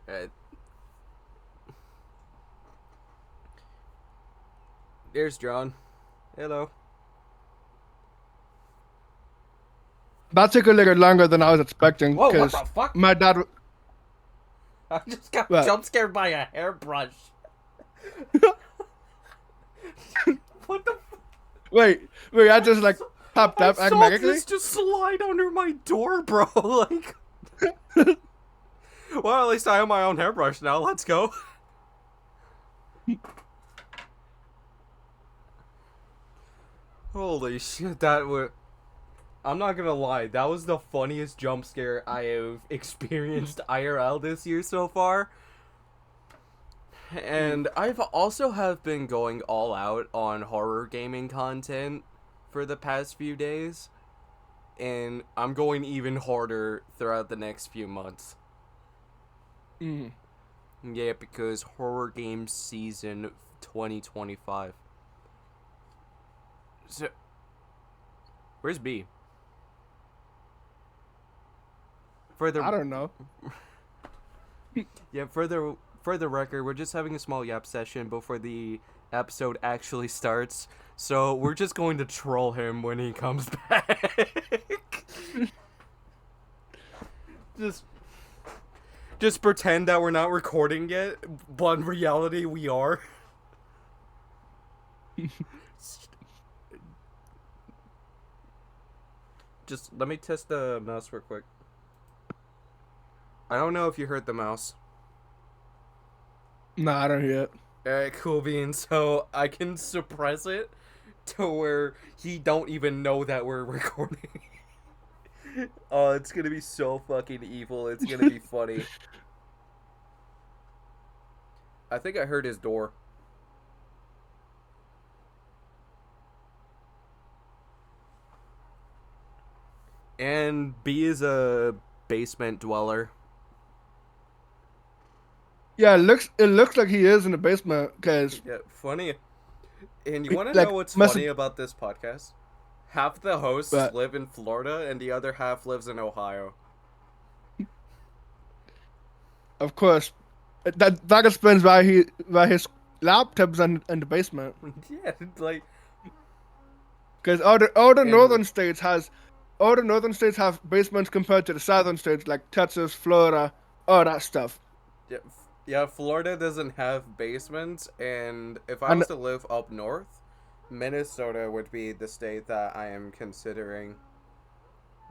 Uh, there's John. Hello. That took a little longer than I was expecting Whoa, what the because fuck? my dad. I just got What? jump scared by a hairbrush. What the fuck? Wait! I just like popped I up saw automatically. this just slide under my door, bro. Like, well, at least I have my own hairbrush now. Let's go. Holy shit, that was... I'm not gonna lie, that was the funniest jump scare I have experienced IRL this year so far. And I've also have been going all out on horror gaming content for the past few days. And I'm going even harder throughout the next few months. Mm. Yeah, because horror games season 2025. So, where's B? For I the don't know. Yeah, for the record, we're just having a small yap session before the episode actually starts. So we're just going to troll him when he comes back. just just pretend that we're not recording yet, but in reality we are. Just let me test the mouse real quick. I don't know if you heard the mouse. No, I don't hear it. Alright, cool beans. So I can suppress it to where he don't even know that we're recording. Oh, it's gonna be so fucking evil. It's gonna be funny. I think I heard his door. And B is a basement dweller. Yeah, it looks like he is in the basement because Yeah, funny. And you want to know like what's must funny have, about this podcast? Half the hosts but live in Florida, and the other half lives in Ohio. of course that explains why his laptop's in the basement Yeah, like, because all the and northern states has all the northern states have basements compared to the southern states like Texas, Florida, all that stuff. yeah, yeah, Florida doesn't have basements, and if I And was to live up north, Minnesota would be the state that I am considering.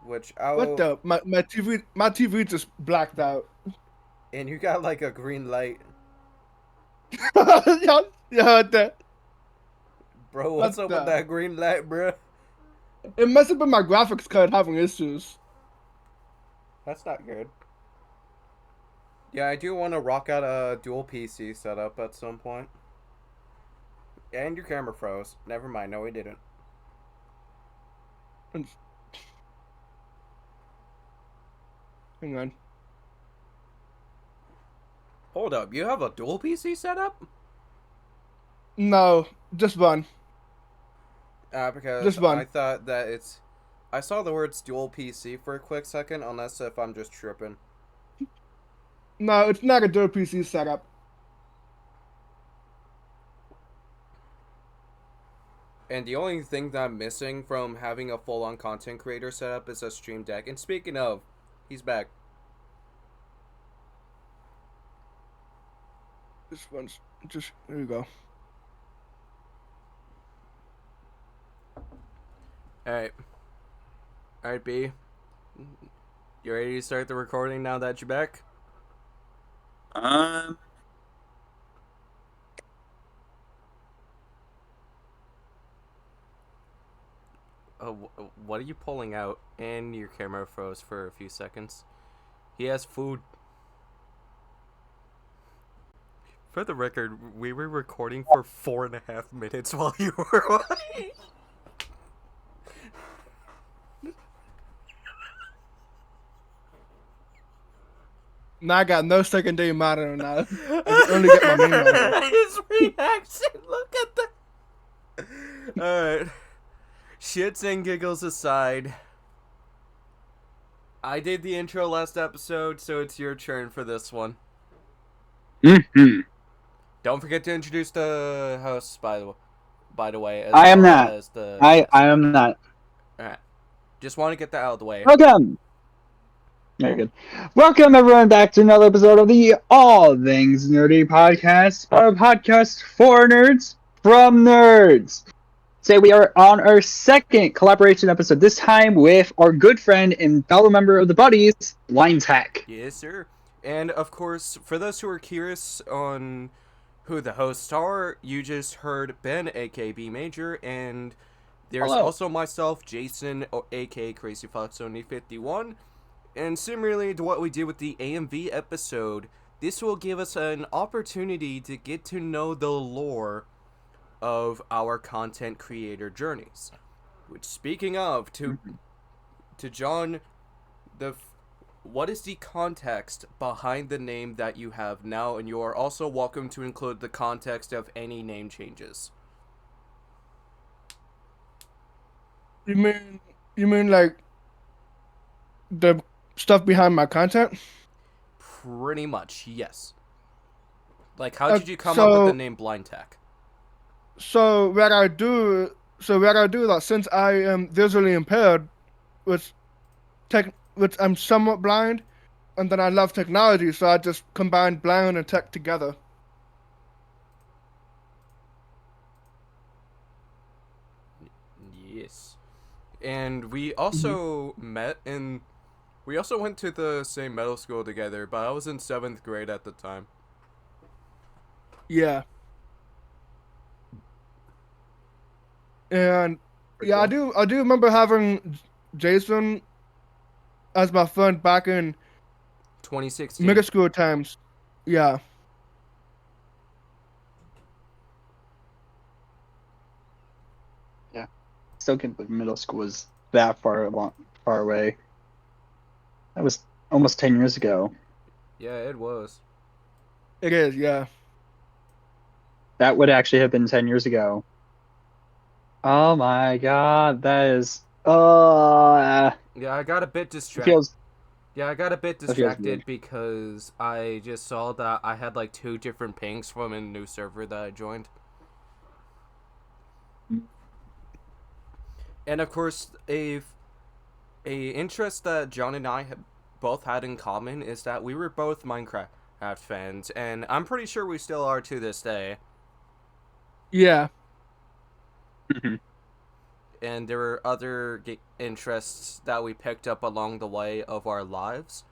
Which what I'll... the my TV just blacked out. And you got like a green light. yeah, yeah, Bro, what's what up with the? that green light, bro? It must have been my graphics card having issues. That's not good. Yeah, I do want to rock out a dual PC setup at some point. And your camera froze. Never mind, no, we didn't. Hang on. Hold up, you have a dual PC setup? No, just one. Because Just I one. thought that it's... I saw the words dual PC for a quick second, unless if I'm just tripping. No, it's not a dual PC setup. And the only thing that I'm missing from having a full-on content creator setup is a stream deck. And speaking of, he's back. This one's just there you go. Alright. Alright, B. You ready to start the recording now that you're back? Um, What are you pulling out? And your camera froze for a few seconds. He has food. For the record, we were recording for 4.5 minutes while you were away. Now I got no secondary monitor now. I can only get my main monitor. His reaction, look at that. Alright. Shits and giggles aside, I did the intro last episode, so it's your turn for this one. Hmm. Don't forget to introduce the host, by the way, as I am well not. as the I guest. I am not. All right, just want to get that out of the way. Welcome. Very good. Welcome everyone back to another episode of the All Things Nerdy podcast, a podcast for nerds from nerds. Today we are on our second collaboration episode. This time with our good friend and fellow member of the Buddies, Tech. Yes, sir. And of course, for those who are curious on who the hosts are, you just heard Ben, aka B Major, and there's Hello. also myself, Jason, aka Crazy Fox Only 51. And similarly to what we did with the AMV episode, this will give us an opportunity to get to know the lore of our content creator journeys. Which, speaking of, to John, the what is the context behind the name that you have now, and you are also welcome to include the context of any name changes. You mean you mean like the stuff behind my content? Pretty much, yes. Like, how Uh, did you come up with the so name Blind Tech? so what I do what I do that since I am visually impaired, which which I'm somewhat blind, and then I love technology, so I just combine blind and tech together. Yes. And we Mhm. also met in. We also went to the same middle school together, but I was in 7th grade at the time. Yeah, and Pretty yeah, cool. I do remember having Jason as my friend back in 2016. middle school times. Yeah, Yeah. Still can't believe middle school was that far away. That was almost 10 years ago. Yeah, it was. it is. Yeah. That would actually have been 10 years ago. Oh my god, that is Yeah, I got a bit it distracted. feels Yeah, I got a bit that feels weird. distracted because I just saw that I had like two different pings from a new server that I joined. And of course, a interest that John and I both had in common is that we were both Minecraft fans, and I'm pretty sure we still are to this day. Yeah. Mhm. And there were other interests that we picked up along the way of our lives.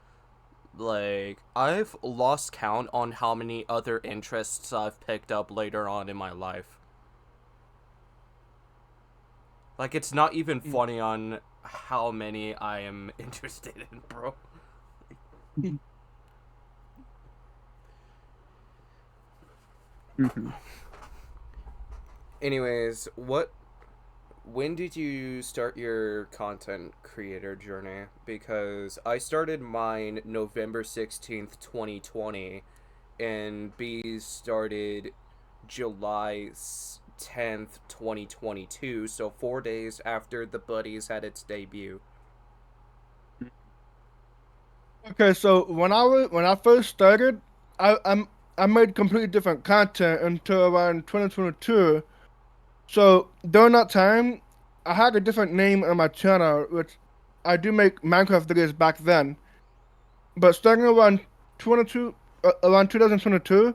Like, I've lost count on how many other interests I've picked up later on in my life. Like, it's not even funny on how many I am interested in, bro. Mhm. Anyways, when did you start your content creator journey? Because I started mine November 16th, 2020, and B started July 10th, 2022, so 4 days after the Buddies had its debut. Okay, so when I first started, I made completely different content until around 2022. So during that time, I had a different name on my channel, which I do make Minecraft videos back then. But starting around 2022,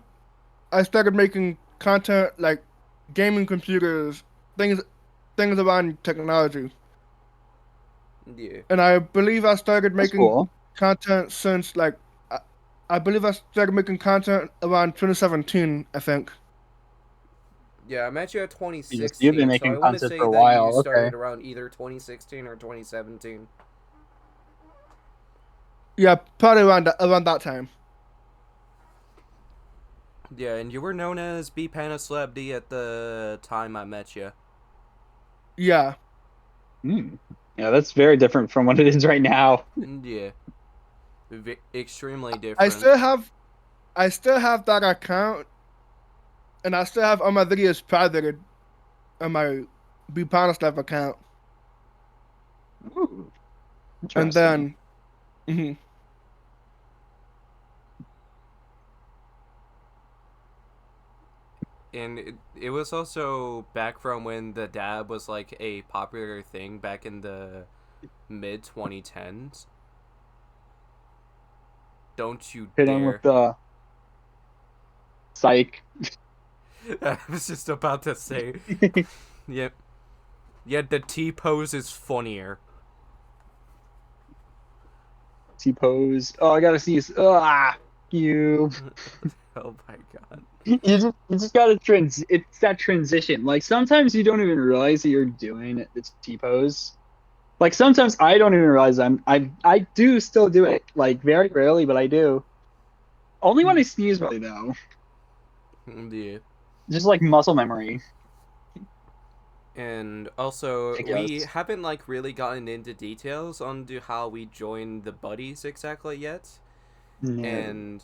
I started making content like gaming computers, things things around technology. Yeah. And I believe I started That's making cool. content since I, I believe I started making content around 2017, I think. Yeah, I met you at You've been 2016, so I making want to content for say a that you while. Okay. started around either 2016 or 2017. Yeah, probably around that time. Yeah, and you were known as B Panaslab D at the time I met you. Yeah, Hmm. Yeah, that's very different from what it is right now. Yeah, extremely I different. still have I still have that account, and I still have all my videos private on my Bupanos account. Ooh, And interesting. then, mhm. And it was also back from when the dab was like a popular thing back in the mid 2010s. Don't you Hitting with dare. the psych. I was just about to say. Yep. Yeah, the T pose is funnier. T-pose. Oh, I gotta see you. You. Oh my god. You just gotta it's that transition. Like sometimes you don't even realize that you're doing the T-pose. Like sometimes I don't even realize I do still do it. Like very rarely, but I do. Only when I sneeze really though. Yeah. Just like muscle memory, And also, I we guess. haven't like really gotten into details on how we joined the buddies exactly yet. No. And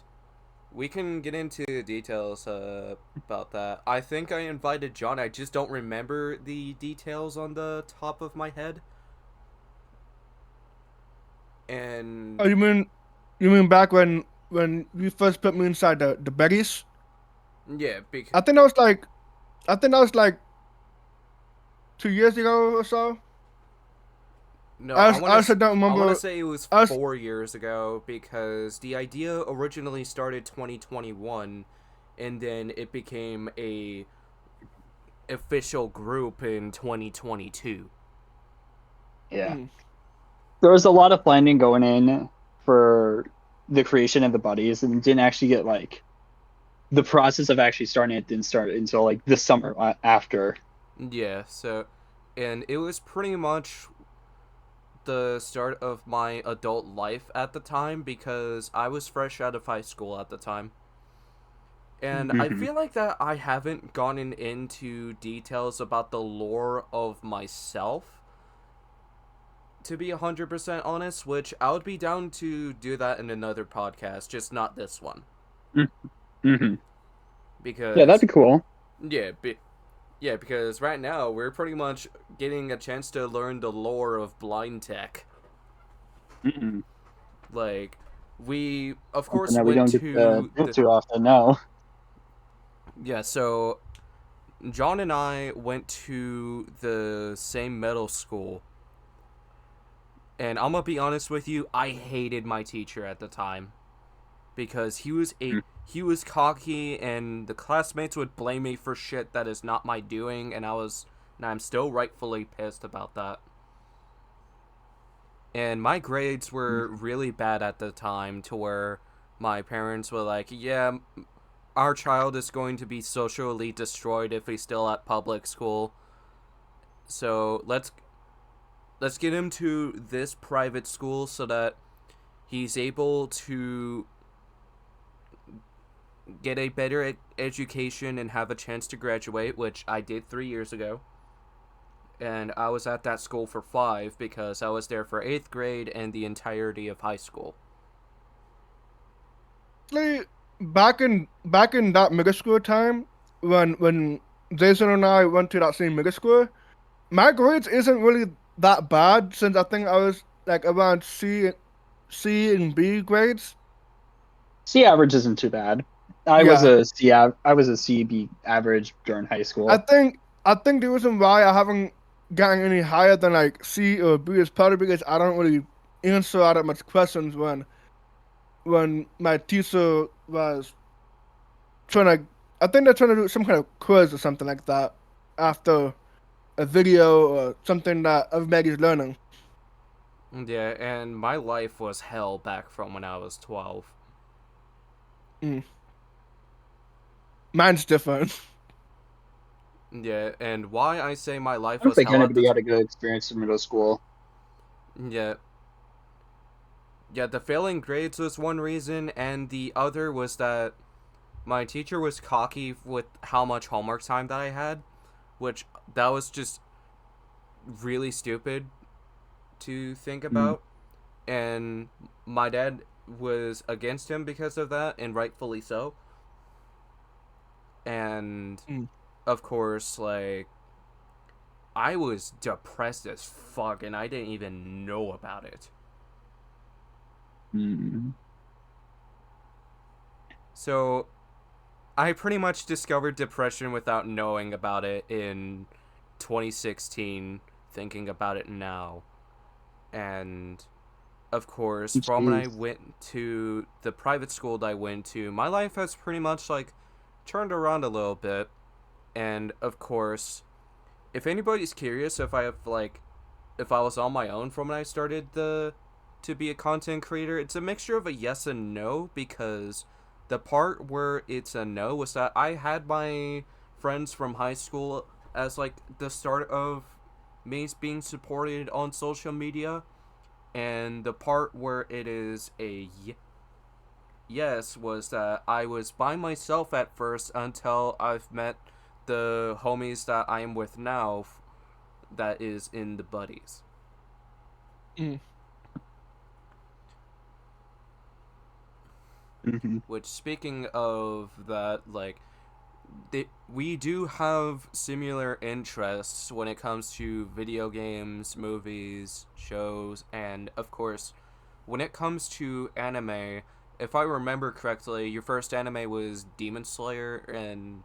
we can get into details about that. I think I invited John. I just don't remember the details on the top of my head. Oh, And you mean back when you first put me inside the berries? yeah, I think that was like I think that was like 2 years ago or so. no, I also don't I want to remember. say it was I was 4 years ago because the idea originally started 2021, and then it became a official group in 2022. Yeah. mm, There was a lot of planning going in for the creation of the buddies and didn't actually get like the process of actually starting it didn't start until like the summer after. Yeah, so and it was pretty much the start of my adult life at the time because I was fresh out of high school at the time. And mm. I Hmm. feel like that I haven't gotten into details about the lore of myself, to be 100% honest, which I would be down to do that in another podcast, just not this one. Hmm. Yeah, that'd Because, be cool. yeah, yeah, because right now we're pretty much getting a chance to learn the lore of blind tech. Hmm. Like, we, of Something course, that we went don't get to to do the. too often. No. Yeah, so John and I went to the same middle school. And I'm gonna be honest with you, I hated my teacher at the time because he was cocky and the classmates would blame me for shit that is not my doing and I'm still rightfully pissed about that. And my grades were really bad at the time to where my parents were like, "Yeah, our child is going to be socially destroyed if he's still at public school. So, let's get him to this private school so that he's able to get a better education and have a chance to graduate," which I did 3 years ago. And I was at that school for 5 because I was there for 8th grade and the entirety of high school. Actually, back in that middle school time, when Jason and I went to that same middle school, my grades isn't really that bad since I think I was like around C and B grades. C average isn't too bad. I was Yeah, a I was a CB average during high I school. think I think the reason why I haven't gotten any higher than like C or B is probably because I don't really answer out of much questions when my teacher was trying to. I think they're trying to do some kind of quiz or something like that after a video or something that everybody's learning. Yeah, and my life was hell back from when I was 12. Mm. Mine's different. Yeah, and why I say my I life don't was think hell at the anybody had a good experience in middle school. yeah, yeah, the failing grades was one reason, and the other was that my teacher was cocky with how much homework time that I had, which that was just really stupid to think Mm. about. And my dad was against him because of that, and rightfully so. And Mm. of course, like, I was depressed as fuck, and I didn't even know about it. Mm. So I pretty much discovered depression without knowing about it in 2016, thinking about it now. And of course, from when I Jeez. went to the private school that I went to, my life has pretty much like turned around a little bit. And of course, if anybody's curious if I was on my own from when I started to be a content creator, it's a mixture of a yes and no, because the part where it's a no was that I had my friends from high school as like the start of me being supported on social media, and the part where it is a yes was that I was by myself at first until I've met the homies that I am with now, that is in the buddies. Mm. Hmm. Which, speaking of that, like, we do have similar interests when it comes to video games, movies, shows, and of course, when it comes to anime, if I remember correctly, your first anime was Demon Slayer, and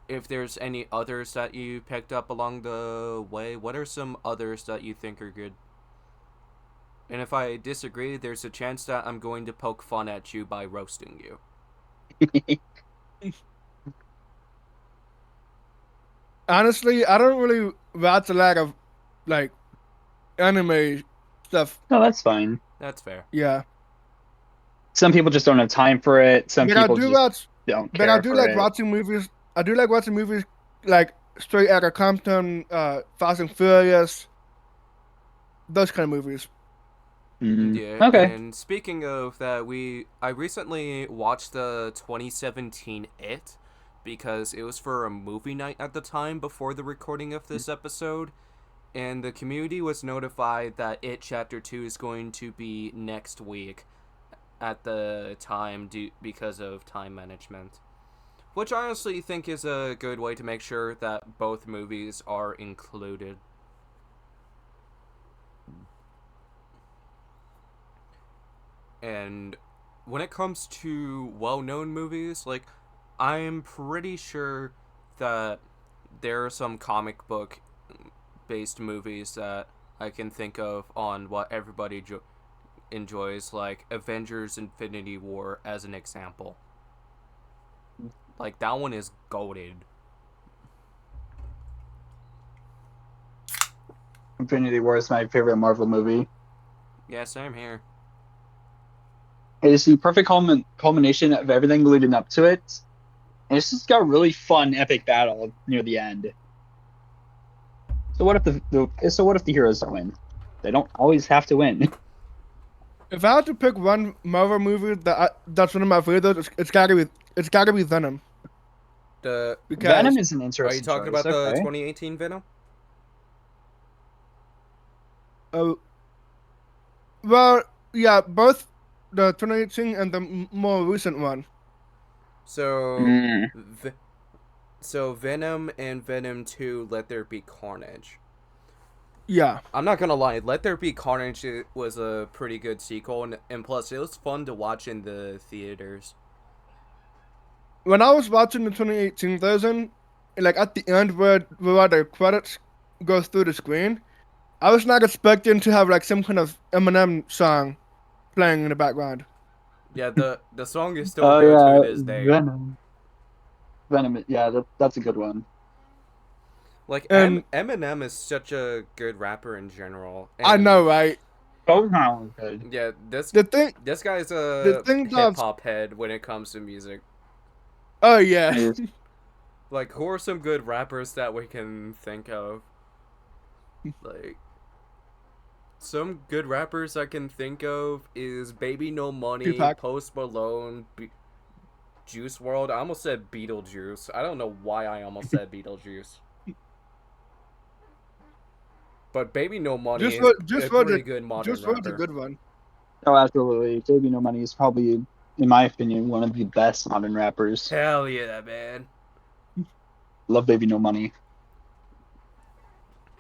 if there's any others that you picked up along the way, what are some others that you think are good? And if I disagree, there's a chance that I'm going to poke fun at you by roasting you. Honestly, I don't really watch a lot of like anime stuff. No, that's fine. That's fair. Yeah, Some people just don't have time for it. Some but I people do just watch. don't But I care do for like it. watching movies. I do like watching movies like straight out of Compton, Fast and Furious, those kind of movies. Yeah, Okay. and speaking of that, I recently watched the 2017 It, because it was for a movie night at the time before the recording of this episode, and the community was notified that It Chapter 2 is going to be next week at the time because of time management. Which I honestly think is a good way to make sure that both movies are included. And when it comes to well-known movies, like, I'm pretty sure that there are some comic book based movies that I can think of on what everybody enjoys, like Avengers Infinity War as an example. Like, that one is goated. Infinity War is my favorite Marvel movie. Yeah, same here. It is the perfect culmination of everything leading up to it. And it's just got a really fun, epic battle near the end. So what if the heroes don't win? They don't always have to win. If I had to pick one Marvel movie that's one of my favorites, it's gotta be Venom The Venom because is an Are you interesting talking choice. about the Okay. 2018 Venom? uh, well, yeah, both the 2018 and the more recent one. So, Mm. so Venom and Venom 2, Let There Be Carnage. Yeah, I'm not gonna lie, Let There Be Carnage was a pretty good sequel, and plus it was fun to watch in the theaters. when I was watching the 2018 version, like at the end where the credits goes through the screen, I was not expecting to have like some kind of Eminem song playing in the background. Yeah, the song is still Oh good to yeah, this day. Venom. Venom. Yeah, that's a good one. Like, And Eminem is such a good rapper in general, I and know, right? Oh, no, good. yeah, this The thing, this guy's the a thing hip that's, hop head when it comes to music. oh yeah, Is Like, who are some good rappers that we can think of? Like, some good rappers I can think of is Baby No Money, Tupac. Post Malone, Juice World. I almost said Beetlejuice. I don't know why I almost said Beetlejuice. But Baby No Money is a pretty good modern Just Road's a rapper. good one. oh, absolutely. JB No Money is probably, in my opinion, one of the best modern rappers. Hell yeah, man. Love Baby No Money.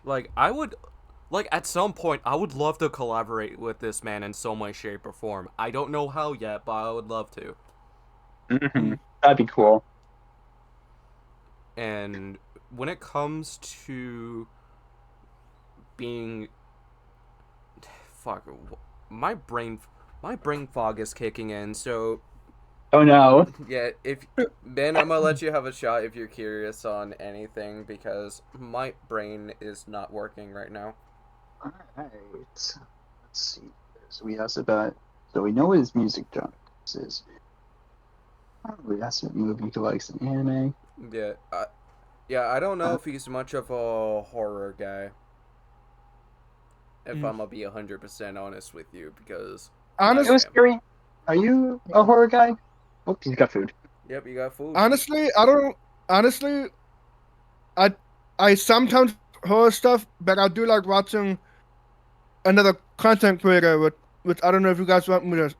Like, at some point, I would love to collaborate with this man in some way, shape, or form. I don't know how yet, but I would love to. Hmm. That'd be cool. And when it comes to being, fuck, my brain fog is kicking in. So Oh no. yeah, if Ben, I'm gonna let you have a shot if you're curious on anything because my brain is not working right now. Alright. Let's see. So we asked about. So we know what his music genre is. We asked what movie he likes in anime. Yeah, I don't know if he's much of a horror guy. If I'm gonna be 100% honest with you, because Honest, It was scary. Are you a horror guy? Oh, he's got food. Yep, you got food. honestly, I don't. Honestly, I sometimes horror stuff, but I do like watching another content creator, which I don't know if you guys want me to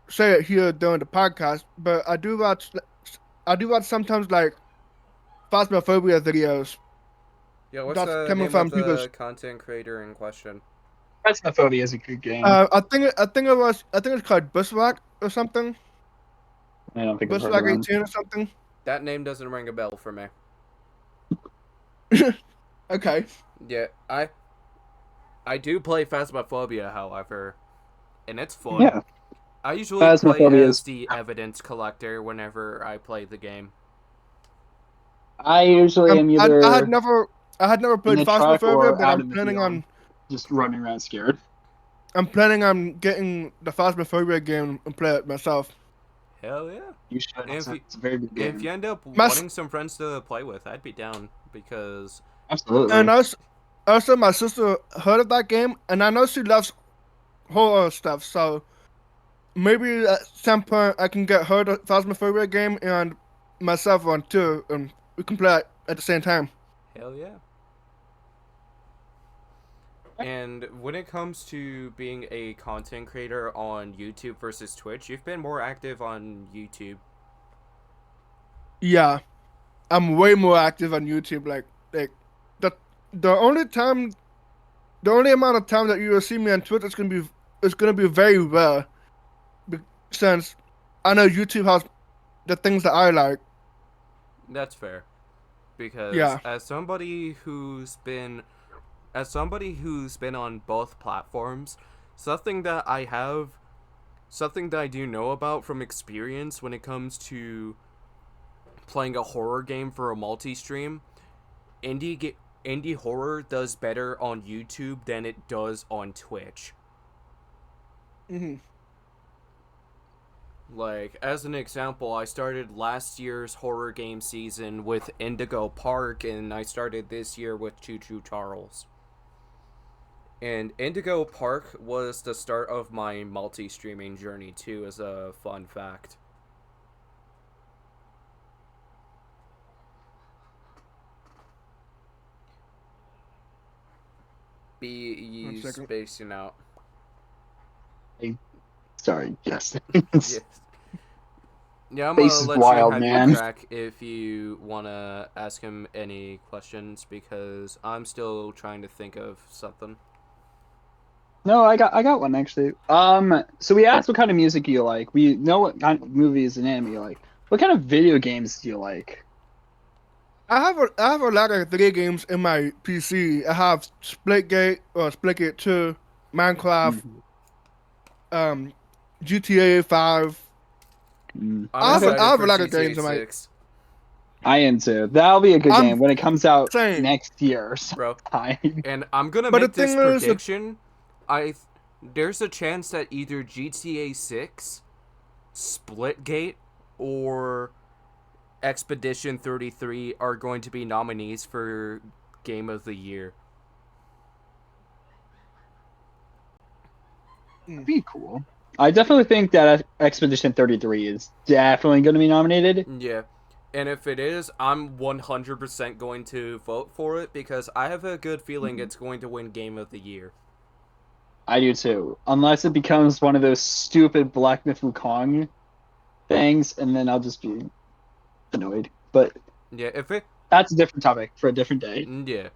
say it here during the podcast, but I do watch. I do watch sometimes like phasmophobia videos. Yeah, what's That's the coming name of from people's. the content creator in question? Phasmophobia is a good game. I think it's called Bushwhack or something. I don't think I've heard of Bushwhack them. 18 or something. That name doesn't ring a bell for me. Okay. Yeah, I do play Phasmophobia, however, and it's fun. Yeah, I usually play Phasmophobia as is. the evidence collector whenever I play the game. I usually am I either had never in played the truck Phasmophobia, or but out in the field, just running around scared. I'm planning on getting the Phasmophobia game and play it myself. Hell yeah. You should. And It's a very good if game. you end up My wanting some friends to play with, I'd be down because Absolutely. And also my sister heard of that game, and I know she loves horror stuff. So maybe at some point I can get her the Phasmophobia game and myself one too, and we can play it at the same time. hell yeah. And when it comes to being a content creator on YouTube versus Twitch, you've been more active on YouTube. Yeah, I'm way more active on YouTube. Like the the only time, the only amount of time that you will see me on Twitch is gonna be very rare, since I know YouTube has the things that I like. That's fair. Because Yeah. as somebody who's been on both platforms, something that I do know about from experience when it comes to playing a horror game for a multi-stream, indie horror does better on YouTube than it does on Twitch. Hmm. Like, as an example, I started last year's horror game season with Indigo Park, and I started this year with Choo Choo Charles. And Indigo Park was the start of my multi-streaming journey, too, as a fun fact. One Be second. spacing out. Sorry, Justin. Yes. Yeah, I'm Space gonna is let wild, you have man. your track if you wanna ask him any questions because I'm still trying to think of something. No, I got one actually. So we asked what kind of music you like. We know what kind of movies and anime you like. What kind of video games do you like? I have a lot of video games in my PC. I have Splitgate 2, Minecraft, Mhm. GTA 5. Mm. I'm I excited have for a lot of GTA games in my. 6. I am too. That'll be a good I'm game when it comes out saying, next year Bro. sometime. And I'm gonna but the make this thing is, prediction. There's a chance that either GTA 6, Splitgate, or Expedition 33 are going to be nominees for Game of the Year. That'd be cool. I definitely think that Expedition 33 is definitely going to be nominated. Yeah. And if it is, I'm 100% going to vote for it because I have a good feeling it's going to win Game of the Year. I do too. Unless it becomes one of those stupid Black Myth Wukong things, and then I'll just be annoyed. But Yeah, if it that's a different topic for a different day. yeah.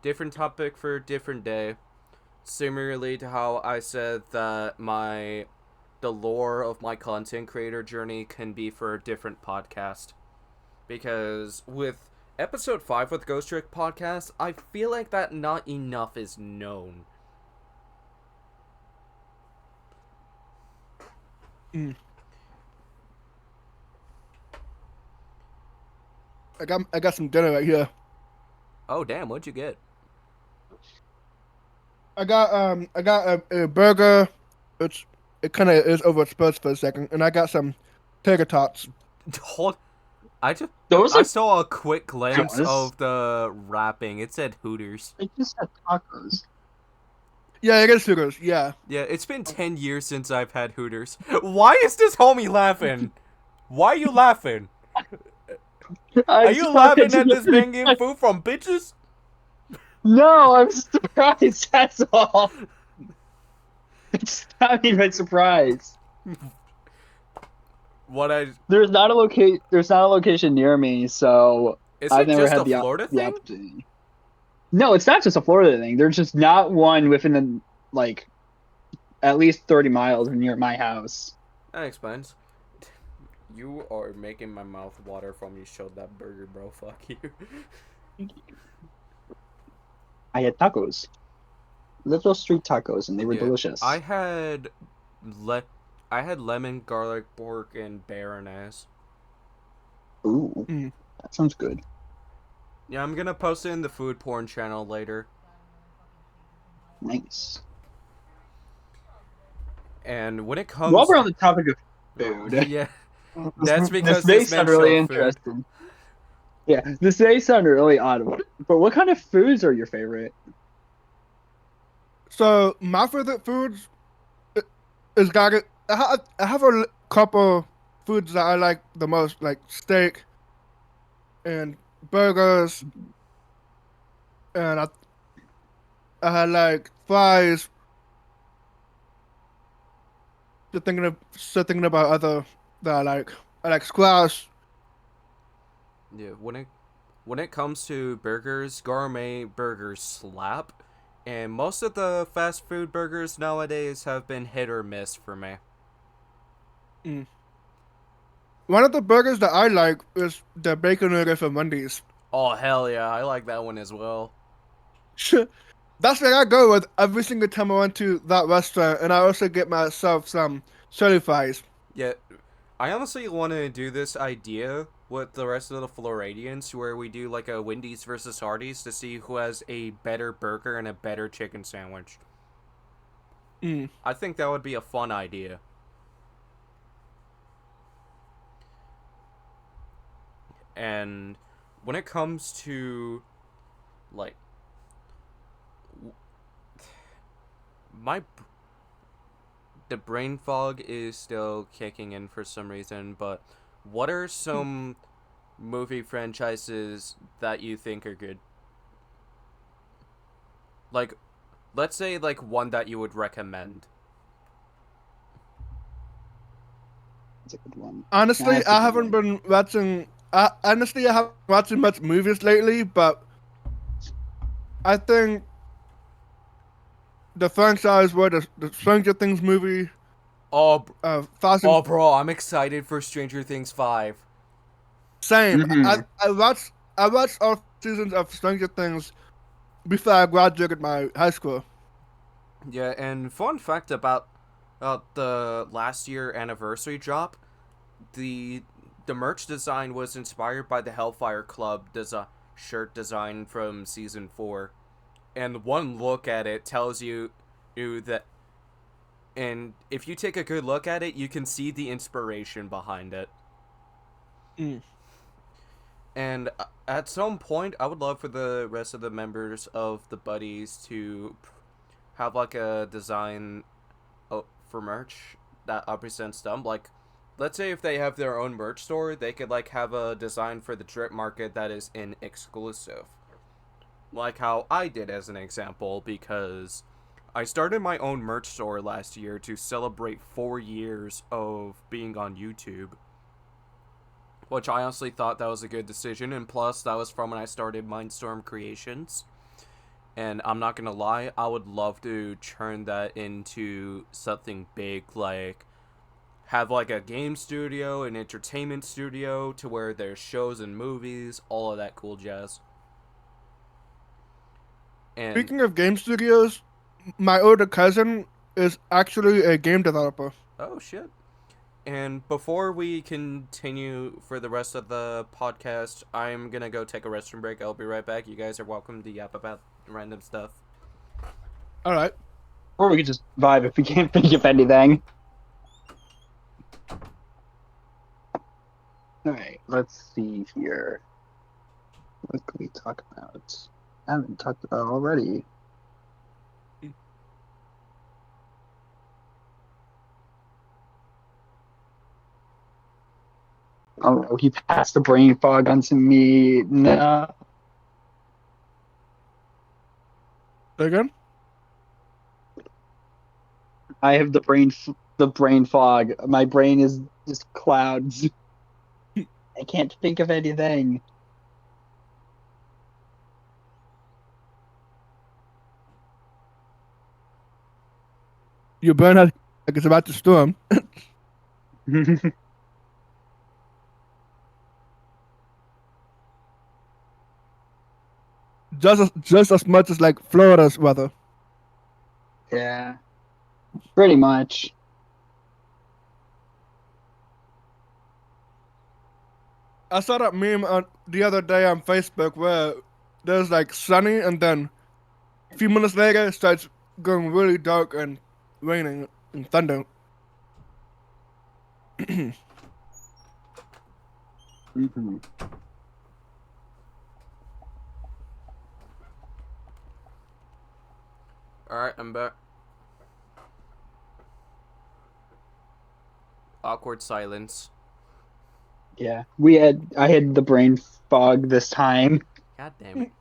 Different topic for a different day. Similarly to how I said that my the lore of my content creator journey can be for a different podcast. Because with episode 5 with Ghost Trick Podcast, I feel like that not enough is known. I got some dinner right here. Oh damn, what'd you get? I got a burger. It kind of is over Spurs for a second, and I got some tater tots. Hold, I Those I are saw a quick glimpse Jonas. of the wrapping. It said Hooters. they just had tacos. Yeah, I guess Hooters. Yeah. Yeah, it's been 10 years since I've had Hooters. Why is this homie laughing? Why are you laughing? Are you laughing at this man getting food from bitches? No, I'm surprised. That's all. It's not even surprised. What I There's not a location near me, so is I've it never just had a the Florida the thing? opportunity. No, it's not just a Florida thing. There's just not one within like at least 30 miles near my house. That explains. You are making my mouth water from you showed that burger, bro. Fuck you. I had tacos, little street tacos, and they were Yeah, delicious. I had lemon, garlic, pork, and Baroness. Ooh, Mm. that sounds good. Yeah, I'm gonna post it in the food porn channel later. Nice. And when it comes, While we're on the topic of food, yeah, that's because this may this man sound really showed food. interesting. Yeah, this may sound really odd, but what kind of foods are your favorite? So my favorite foods is got it. I have a couple foods that I like the most, like steak and burgers, and I like fries. Still thinking about other that I like. I like squash. Yeah, when it comes to burgers, gourmet burgers slap, and most of the fast food burgers nowadays have been hit or miss for me. One of the burgers that I like is the bacon burger from Wendy's. Oh hell yeah, I like that one as well. That's where I go with every single time I went to that restaurant, and I also get myself some curly fries. Yeah, I honestly want to do this idea with the rest of the Floridians, where we do like a Wendy's versus Hardee's to see who has a better burger and a better chicken sandwich. I think that would be a fun idea. And when it comes to like my the brain fog is still kicking in for some reason, but what are some movie franchises that you think are good? Like, let's say like one that you would recommend. That's a good one. Honestly, That's a I good haven't one. been watching. Honestly, I haven't watching much movies lately, but I think the franchise where the Stranger Things movie, Oh, Fast and bro, I'm excited for Stranger Things 5. same. Mhm. I watched all seasons of Stranger Things before I graduated my high school. Yeah, and fun fact about the last year anniversary drop, the merch design was inspired by the Hellfire Club shirt design from season 4. And one look at it tells you that, and if you take a good look at it, you can see the inspiration behind it. And at some point, I would love for the rest of the members of the Buddies to have like a design for merch that represents them. Like, let's say if they have their own merch store, they could like have a design for the drip market that is in exclusive. Like how I did as an example, because I started my own merch store last year to celebrate 4 years of being on YouTube. Which I honestly thought that was a good decision, and plus that was from when I started Mindstorm Creations. And I'm not gonna lie, I would love to turn that into something big, like have like a game studio, an entertainment studio, to where there's shows and movies, all of that cool jazz. And Speaking of game studios, my older cousin is actually a game developer. oh shit. And before we continue for the rest of the podcast, I'm gonna go take a restroom break. I'll be right back. You guys are welcome to yap about random stuff. All right. Or we could just vibe if we can't think of anything. Alright, let's see here. What can we talk about? I haven't talked about already. Oh no, he passed the brain fog onto me. No. Again? I have the brain fog. My brain is just clouds. I can't think of anything. Your brain has like it's about to storm. Just as much as like Florida's weather. Yeah. Pretty much. I saw that meme the other day on Facebook where there's like sunny and then a few minutes later it starts going really dark and raining and thunder. Mm-hmm. Alright, I'm back. Awkward silence. Yeah. I had the brain fog this time. God damn it.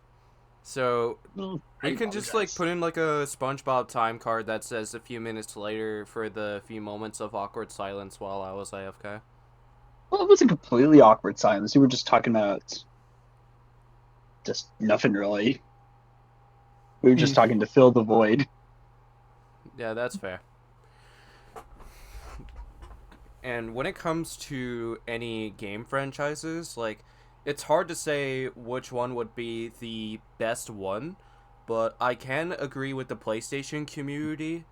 So, you can just like put in like a SpongeBob time card that says a few minutes later for the few moments of awkward silence while I was AFK. Well, it wasn't completely awkward silence. We were just talking about just nothing really. We were just talking to fill the void. Yeah, that's fair. And when it comes to any game franchises, like, it's hard to say which one would be the best one, but I can agree with the PlayStation community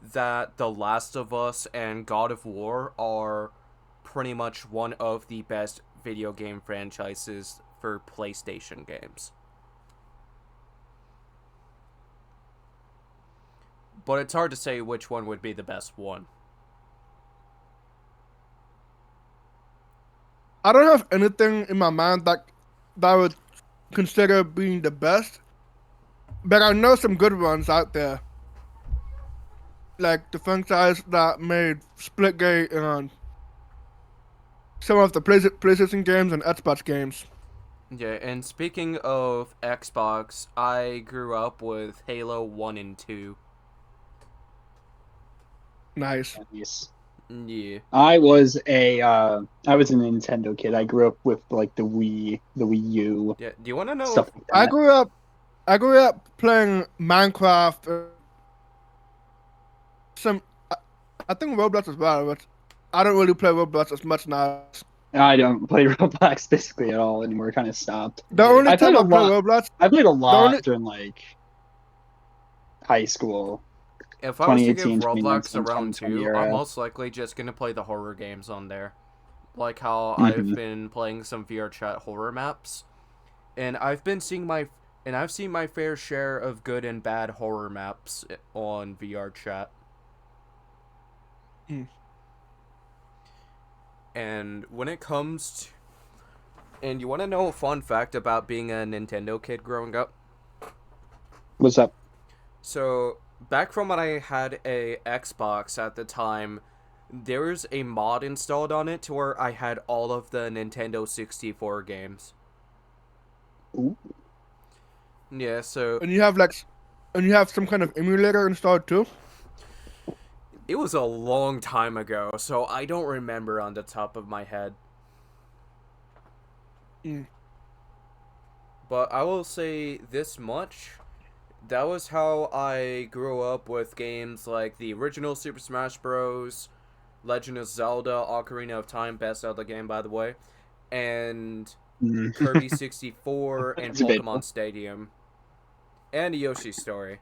that The Last of Us and God of War are pretty much one of the best video game franchises for PlayStation games. But it's hard to say which one would be the best one. I don't have anything in my mind that I would consider being the best, but I know some good ones out there. Like the franchise that made Splitgate and some of the PlayStation games and Xbox games. Yeah, and speaking of Xbox, I grew up with Halo 1 and 2. Nice. Nice. Yeah. I was a Nintendo kid. I grew up with like the Wii U, Yeah, do you want to know? stuff like I that. grew up playing Minecraft. I think Roblox as well, but I don't really play Roblox as much now. I don't play Roblox basically at all anymore. Kind of stopped. The Yeah. only I time played a I play lot. Roblox, I played a lot only- during like high school. If I was to give 2018, Roblox 2019, around 2020 2, era. I'm most likely just gonna play the horror games on there. Like how Mhm. I've been playing some VR chat horror maps, and I've seen my fair share of good and bad horror maps on VR chat. Hmm. And when it comes to, and you want to know a fun fact about being a Nintendo kid growing up? What's up? So, back from when I had a Xbox at the time, there was a mod installed on it to where I had all of the Nintendo 64 games. Ooh. Yeah, so and you have some kind of emulator installed too. it was a long time ago, so I don't remember on the top of my head. Mm. But I will say this much. That was how I grew up with games like the original Super Smash Bros., Legend of Zelda: Ocarina of Time, best Zelda game by the way, and Mm. Kirby 64 and Debatable. Pokemon Stadium, and Yoshi's Story.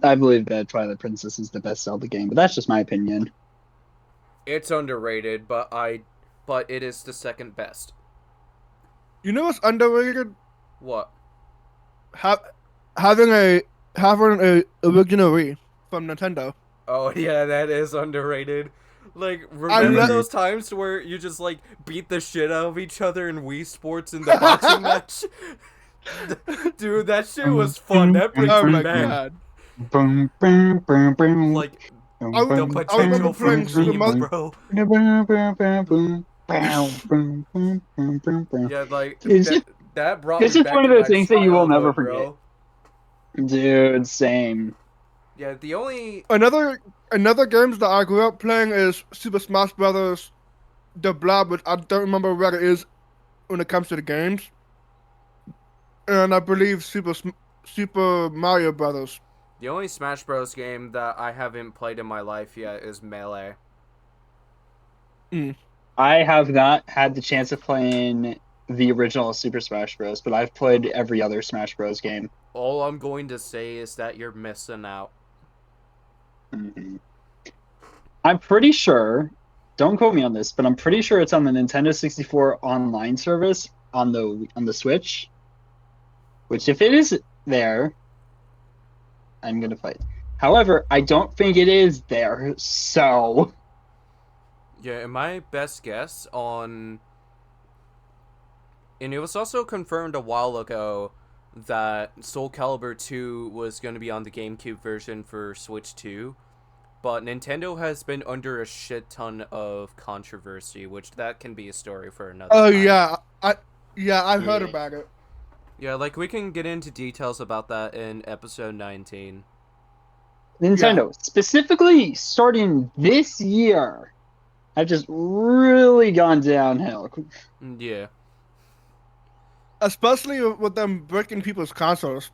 I believe that Twilight Princess is the best Zelda game, but that's just my opinion. It's underrated, but it is the second best. You know what's underrated? What? Ha- having a original Wii from Nintendo. Oh yeah, that is underrated. Like, I remember love. Mhm. those times where you just like beat the shit out of each other in Wii Sports in the boxing match? Dude, that shit was fun. That brings Oh me my back. god! Boom, boom, boom, boom. Like I, the re- I remember potential for playing Super memes, Mario. bro. Yeah, like It's just, that brought it's me just back one of to those my things that you will never childhood, forget. bro. Dude, same. Yeah, the only Another games that I grew up playing is Super Smash Brothers, The Blob, which I don't remember where it is when it comes to the games, and I believe Super Mario Brothers. Smash Bros game that I haven't played in my life yet is Melee. Mm. I have not had the chance of playing the original Super Smash Bros., but I've played every other Smash Bros. Game. All I'm going to say is that you're missing out. Mhm. I'm pretty sure, don't quote me on this, but I'm pretty sure it's on the Nintendo 64 online service on the Switch. Which, if it is there, I'm gonna fight. However, I don't think it is there. So, Yeah, and my best guess on, and it was also confirmed a while ago that Soul Calibur 2 was going to be on the GameCube version for Switch 2, but Nintendo has been under a shit ton of controversy, which that can be a story for another Oh time. yeah, I heard Yeah. about it. Yeah, like we can get into details about that in episode 19. Nintendo, specifically starting this year, have just really gone downhill. Yeah. Especially with them breaking people's consoles.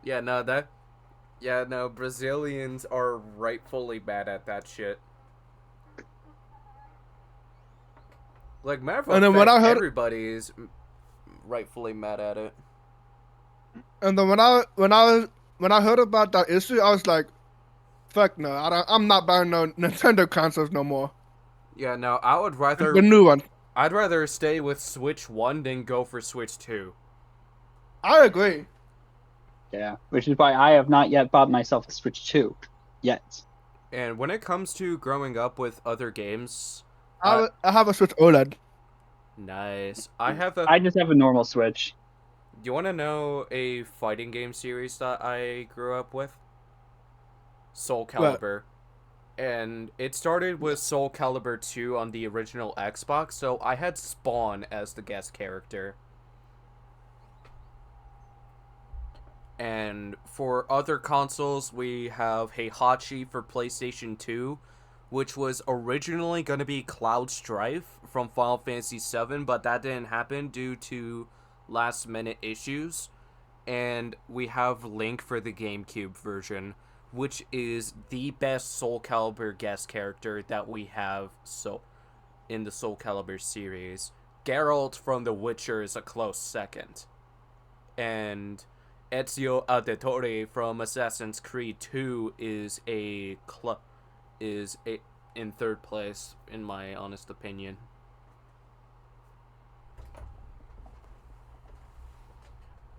Yeah, no, Brazilians are rightfully mad at that shit. Like, matter And of then when fact, I heard, everybody's rightfully mad at it. and then when I heard about that issue, I was like, "Fuck no! I'm not buying no Nintendo consoles no more. Yeah, no, The new one." I'd rather stay with Switch 1 than go for Switch 2. I agree. Yeah, which is why I have not yet bought myself a Switch 2 yet. And when it comes to growing up with other games, I have a Switch OLED. nice. I have a. I just have a normal Switch. Do you want to know a fighting game series that I grew up with? Soul What? Calibur. And it started with Soul Calibur 2 on the original Xbox, so I had Spawn as the guest character. And for other consoles, we have Heihachi for PlayStation 2, which was originally going to be Cloud Strife from Final Fantasy VII, but that didn't happen due to last minute issues. And we have Link for the GameCube version, which is the best Soul Calibur guest character that we have in the Soul Calibur series. Geralt from The Witcher is a close second. And Ezio Auditore from Assassin's Creed 2 is in third place in my honest opinion.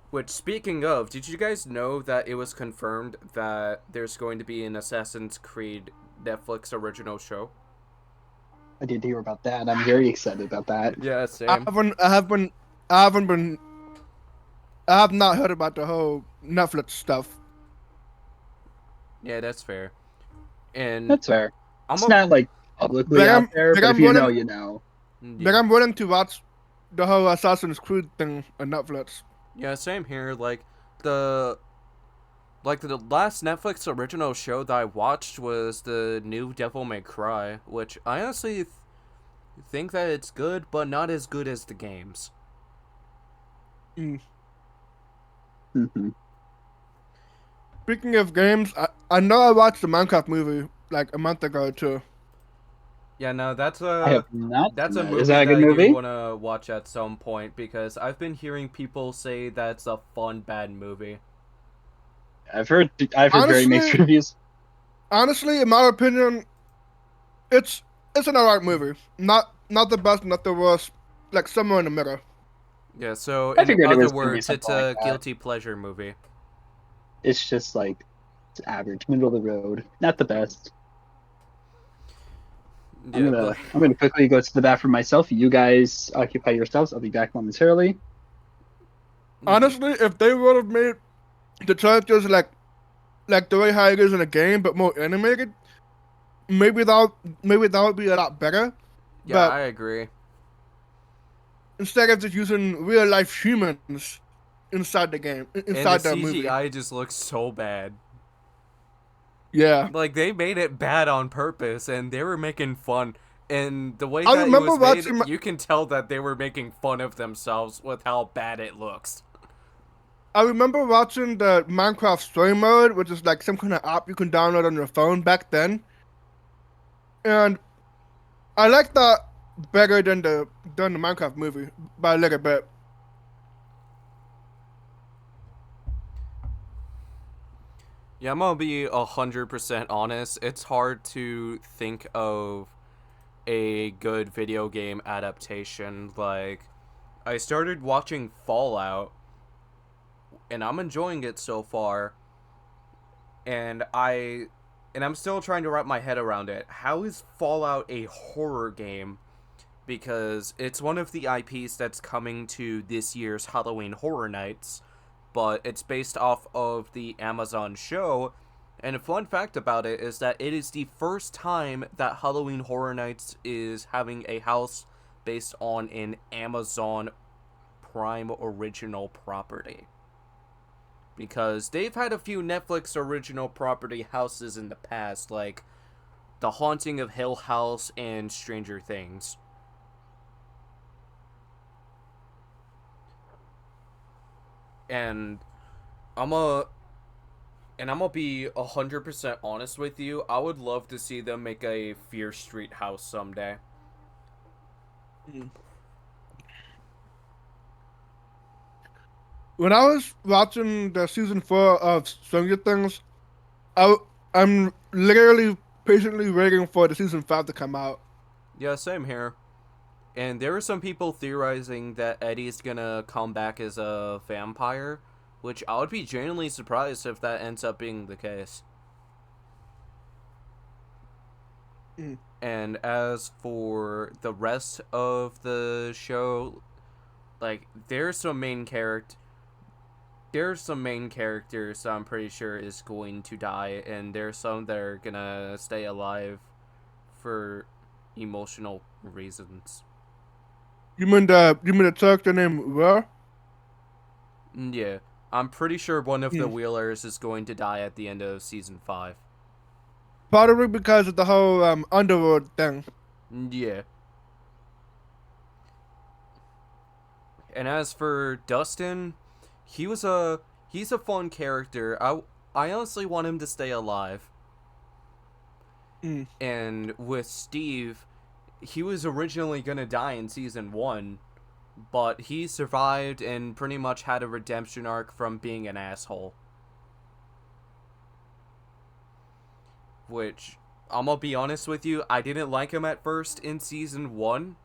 Which, speaking of, did you guys know that it was confirmed that there's going to be an Assassin's Creed Netflix original show? I did hear about that. I'm very excited about that. Yeah, same. I have not heard about the whole Netflix stuff. Yeah, that's fair. And That's fair. I'm It's not like publicly But out I'm, there, but but if I'm you know, willing, you know. but I'm willing to watch the whole Assassin's Creed thing on Netflix. Yeah, same here. The last Netflix original show that I watched was the new Devil May Cry, which I honestly think that it's good, but not as good as the games. Mm. Mm-hmm. Speaking of games, I know I watched the Minecraft movie like a month ago too. Yeah, no, I have not that's seen a that. Is movie that a that good I do movie? want to watch at some point because I've been hearing people say that's a fun bad movie. I've heard very mixed Honestly, reviews. honestly, in my opinion, it's it's an alright movie. Not the best, not the worst. Like somewhere in the middle. Yeah, so I in figured it other was gonna be words, it's something like a that. guilty pleasure movie. It's just like it's average, middle of the road, not the best. I'm Yeah, gonna like I'm gonna quickly go to the bathroom myself. You guys occupy yourselves. I'll be back momentarily. Honestly, if they would have made the characters like the way how it is in the game, but more animated, maybe that would be a lot better. yeah, But I agree. instead of just using real life humans inside the game, And the inside the movie. CGI just looks so bad. Yeah. Like they made it bad on purpose and they were making fun. And the way I that it remember was made, watching you can tell that they were making fun of themselves with how bad it looks. I remember watching the Minecraft Story Mode, which is like some kind of app you can download on your phone back then. And I like that better than the Minecraft movie by a little bit. Yeah, I'm gonna be 100% honest. It's hard to think of a good video game adaptation. Like, I started watching Fallout, and I'm enjoying it so far. And I'm still trying to wrap my head around it. How is Fallout a horror game? Because it's one of the IPs that's coming to this year's Halloween Horror Nights, but it's based off of the Amazon show. And a fun fact about it is that it is the first time that Halloween Horror Nights is having a house based on an Amazon Prime original property. Because they've had a few Netflix original property houses in the past, like The Haunting of Hill House and Stranger Things. And I'm a I'm gonna be 100% honest with you. I would love to see them make a Fear Street house someday. When I was watching the season 4 of Th1ngs, I I'm literally patiently waiting for the season 5 to come out. Yeah, same here. And there are some people theorizing that Eddie's gonna come back as a vampire, which I would be genuinely surprised if that ends up being the case. Mm. And as for the rest of the show, like there's some main characters I'm pretty sure is going to die, and there's some that are gonna stay alive for emotional reasons. You mean the character named Ra? Yeah, I'm pretty sure one of the Mm. Wheelers is going to die at the end of season 5. Probably because of the whole underworld thing. Yeah. And as for Dustin, he's a fun character. I honestly want him to stay alive. Mm. And with Steve, he was originally going to die in season 1, but he survived and pretty much had a redemption arc from being an asshole. Which, I'm gonna be honest with you, I didn't like him at first in season 1,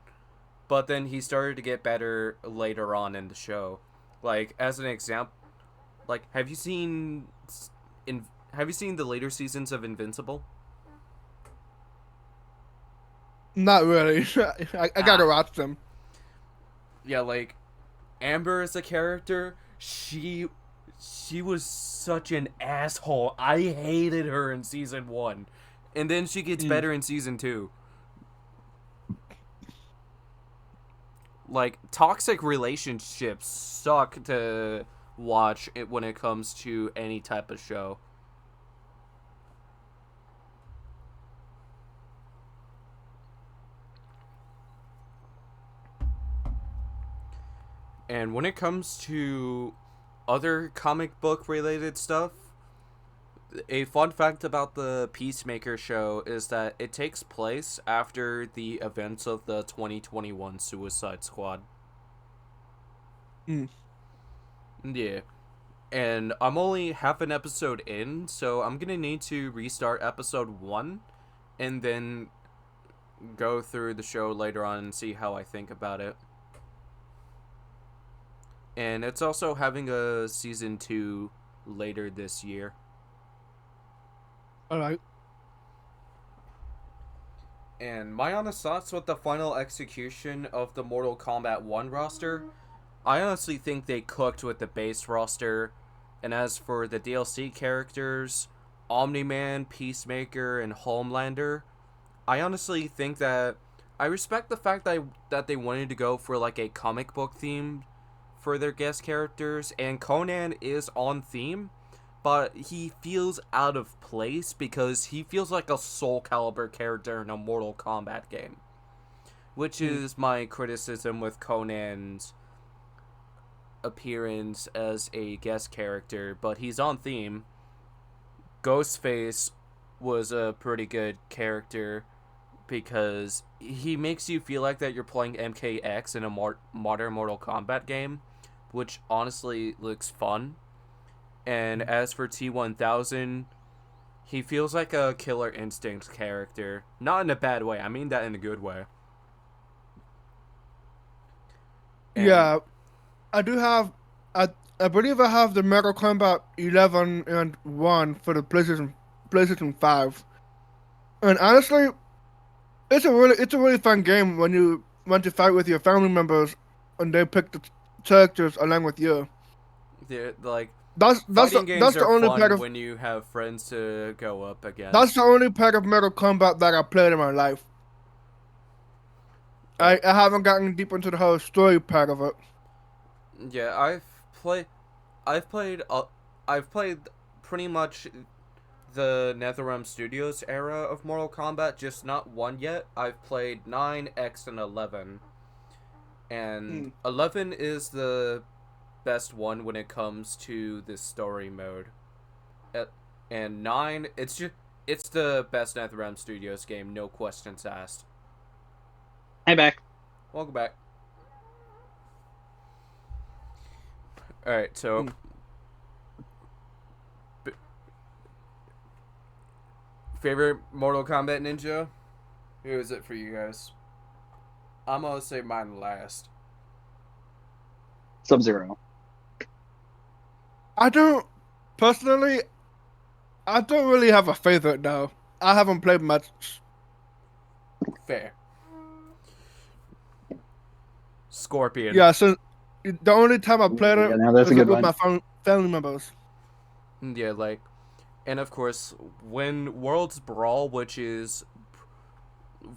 but then he started to get better later on in the show. Like, as an example, like, in have you seen the later seasons of Invincible? Not really. I gotta Ah, watch them. yeah, like Amber as a character, she was such an asshole. I hated her in season 1. And then she gets Mm. better in season 2. Like, toxic relationships suck to watch it when it comes to any type of show. And when it comes to other comic book related stuff, A fun fact about the Peacemaker show is that it takes place after the events of the 2021 Suicide Squad. Mm. Yeah. And I'm only half an episode in, so I'm gonna need to restart episode 1 and then go through the show later on and see how I think about it. And it's also having a season 2 later this year. All right. And my honest thoughts with the final execution of the Mortal Kombat 1 roster, I honestly think they cooked with the base roster. And as for the DLC characters, Omni-Man, Peacemaker, and Homelander, I honestly think that I respect the fact that they wanted to go for like a comic book theme for their guest characters, and Conan is on theme, but he feels out of place because he feels like a Soul Calibur character in a Mortal Kombat game, which is my criticism with Conan's appearance as a guest character, but he's on theme. Ghostface was a pretty good character because he makes you feel like that you're playing MKX in a modern Mortal Kombat game, which honestly looks fun. And as for T1000, he feels like a Killer Instinct character. Not in a bad way, I mean that in a good way. And Yeah, I do have. I believe I have the Mortal Kombat 11 and 1 for the PlayStation 5. And honestly, it's a really fun game when you want to fight with your family members and they pick the characters along with you. like, That's fighting games that's the are only part fun of when you have friends to go up that's against. the only part of Mortal Kombat that I played in my life. Like, I haven't gotten deep into the whole story part of it. yeah, I've played, I've played pretty much the NetherRealm Studios era of Mortal Kombat, just not 1 yet. I've played 9, X, and 11. And Mm. 11 is the best one when it comes to the story mode. And 9, it's the best NetherRealm Studios game, no questions asked. Hey, back. Welcome back. Alright, so Mm. favorite Mortal Kombat ninja? Who is it for you guys? I'm gonna say mine last. Sub-Zero. I don't personally. I don't really have a favorite though. I haven't played much. Fair. Scorpion. Yeah, so the only time I played Yeah, it no, that's a was good with one. my family members. Yeah, like, and of course, when Worlds Brawl, which is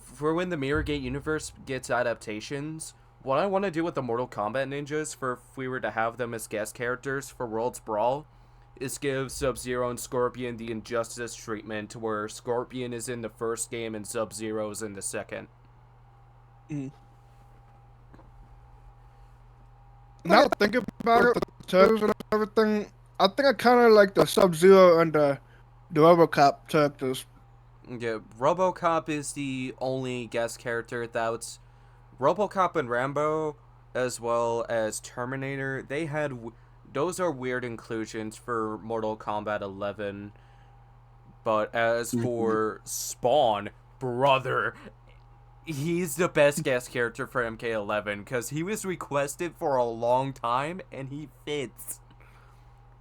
for when the Mirrorgate universe gets adaptations, what I want to do with the Mortal Kombat ninjas, for if we were to have them as guest characters for Worlds Brawl, is give Sub-Zero and Scorpion the Injustice treatment, where Scorpion is in the first game and Sub-Zero is in the second. Mm. Now thinking about it, the characters and everything, I think I kind of like the Sub-Zero and the RoboCop characters. Yeah, RoboCop is the only guest character that's RoboCop and Rambo, as well as Terminator. They had those are weird inclusions for Mortal Kombat 11. But as for Spawn, brother, he's the best guest character for MK11 because he was requested for a long time and he fits.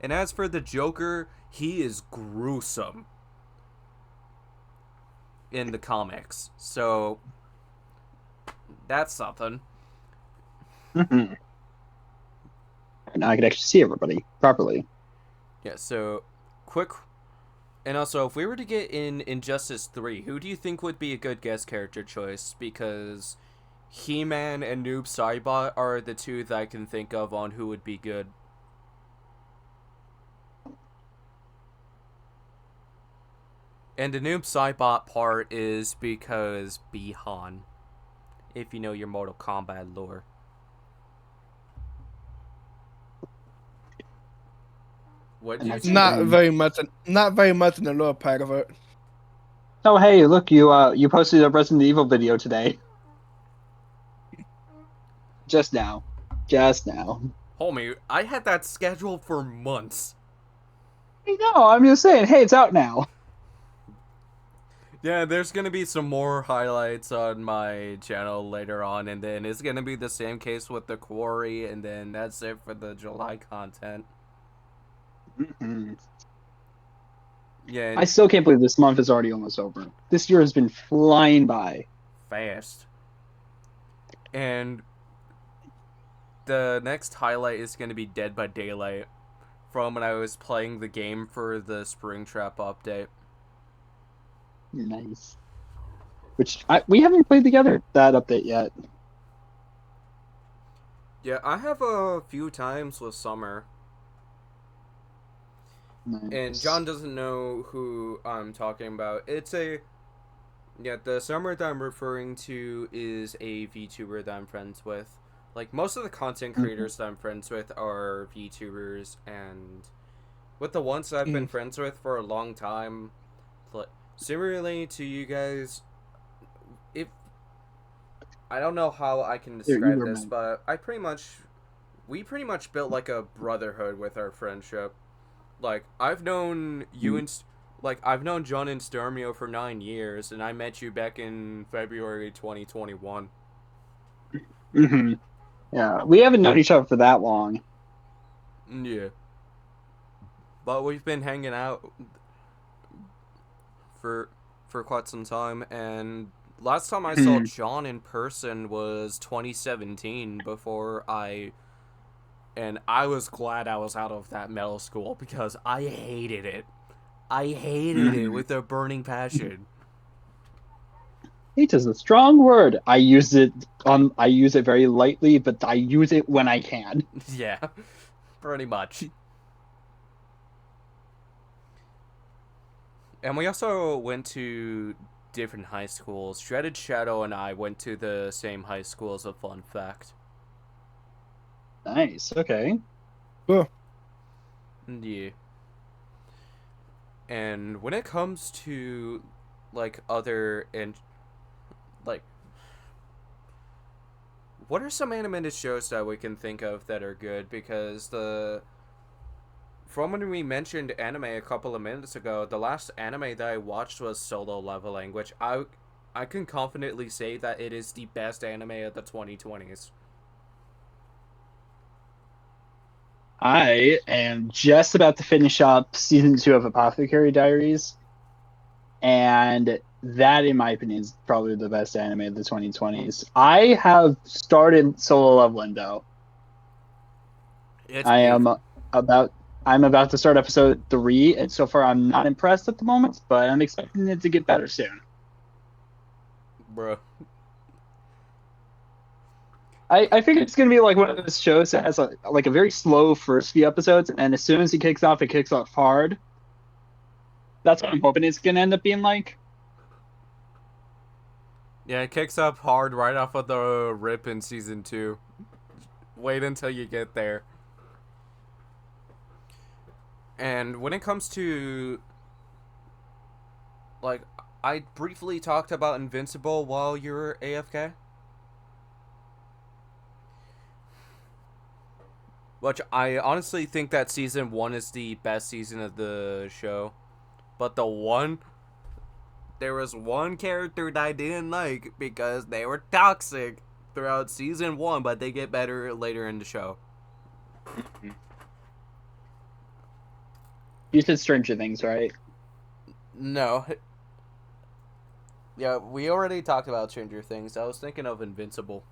And as for the Joker, he is gruesome in the comics. So that's something. Now I can actually see everybody properly. Yeah, so quick. And also, if we were to get in Injustice 3, who do you think would be a good guest character choice? Because He-Man and Noob Saibot are the two that I can think of on who would be good. And the Noob Saibot part is because Bihan, if you know your Mortal Kombat lore. What And you that's say? Not fine. very much. Not very much in the lower part of it. Oh, hey, look, you posted a Resident Evil video today. Just now. Just now. Homie, I had that scheduled for months. I know, I'm just saying, hey, it's out now. Yeah, there's gonna be some more highlights on my channel later on, and then it's gonna be the same case with the quarry, and then that's it for the July content. Mm-hmm. Yeah, I still can't believe this month is already almost over. This year has been flying by. fast. And the next highlight is gonna be Dead by Daylight from when I was playing the game for the Springtrap update. Nice. Which we haven't played together that update yet. Yeah, I have a few times with Summer. Nice. And John doesn't know who I'm talking about. The Summer that I'm referring to is a VTuber that I'm friends with. Like, most of the content creators that I'm friends with are VTubers, and with the ones that I've been friends with for a long time, similarly to you guys, if I don't know how I can You describe were this, meant. but we pretty much built like a brotherhood with our friendship. Like, I've known you and I've known John and Sturmio for 9 years, and I met you back in February 2021. Mm-hmm. Yeah, we haven't known each other for that long. Yeah. But we've been hanging out for quite some time, and last time I saw John in person was 2017 and I was glad I was out of that metal school because I hated it. I hated it with a burning passion. Hate is a strong word. I use it very lightly, but I use it when I can. Yeah, pretty much. And we also went to different high schools. Shredded Shadow and I went to the same high school, as a fun fact. Nice. Okay. Cool. Yeah. And when it comes to like other and like what are some animated shows that we can think of that are good? Because from when we mentioned anime a couple of minutes ago, the last anime that I watched was Solo Leveling, which I can confidently say that it is the best anime of the 2020s. I am just about to finish up season 2 of Apothecary Diaries, and that, in my opinion, is probably the best anime of the 2020s. I have started Solo Leveling though. It's I am beautiful. I'm about to start episode 3, and so far I'm not impressed at the moment, but I'm expecting it to get better soon. Bruh. I figure it's gonna be like one of those shows that has like a very slow first few episodes, and as soon as it kicks off hard. That's what I'm hoping it's gonna end up being like. Yeah, it kicks up hard right off of the rip in season 2. Wait until you get there. And when it comes to like, I briefly talked about Invincible while you were AFK. Which I honestly think that season 1 is the best season of the show. But there was one character that I didn't like because they were toxic throughout season 1, but they get better later in the show. You said Stranger Things, right? No. Yeah, we already talked about Stranger Things. I was thinking of Invincible.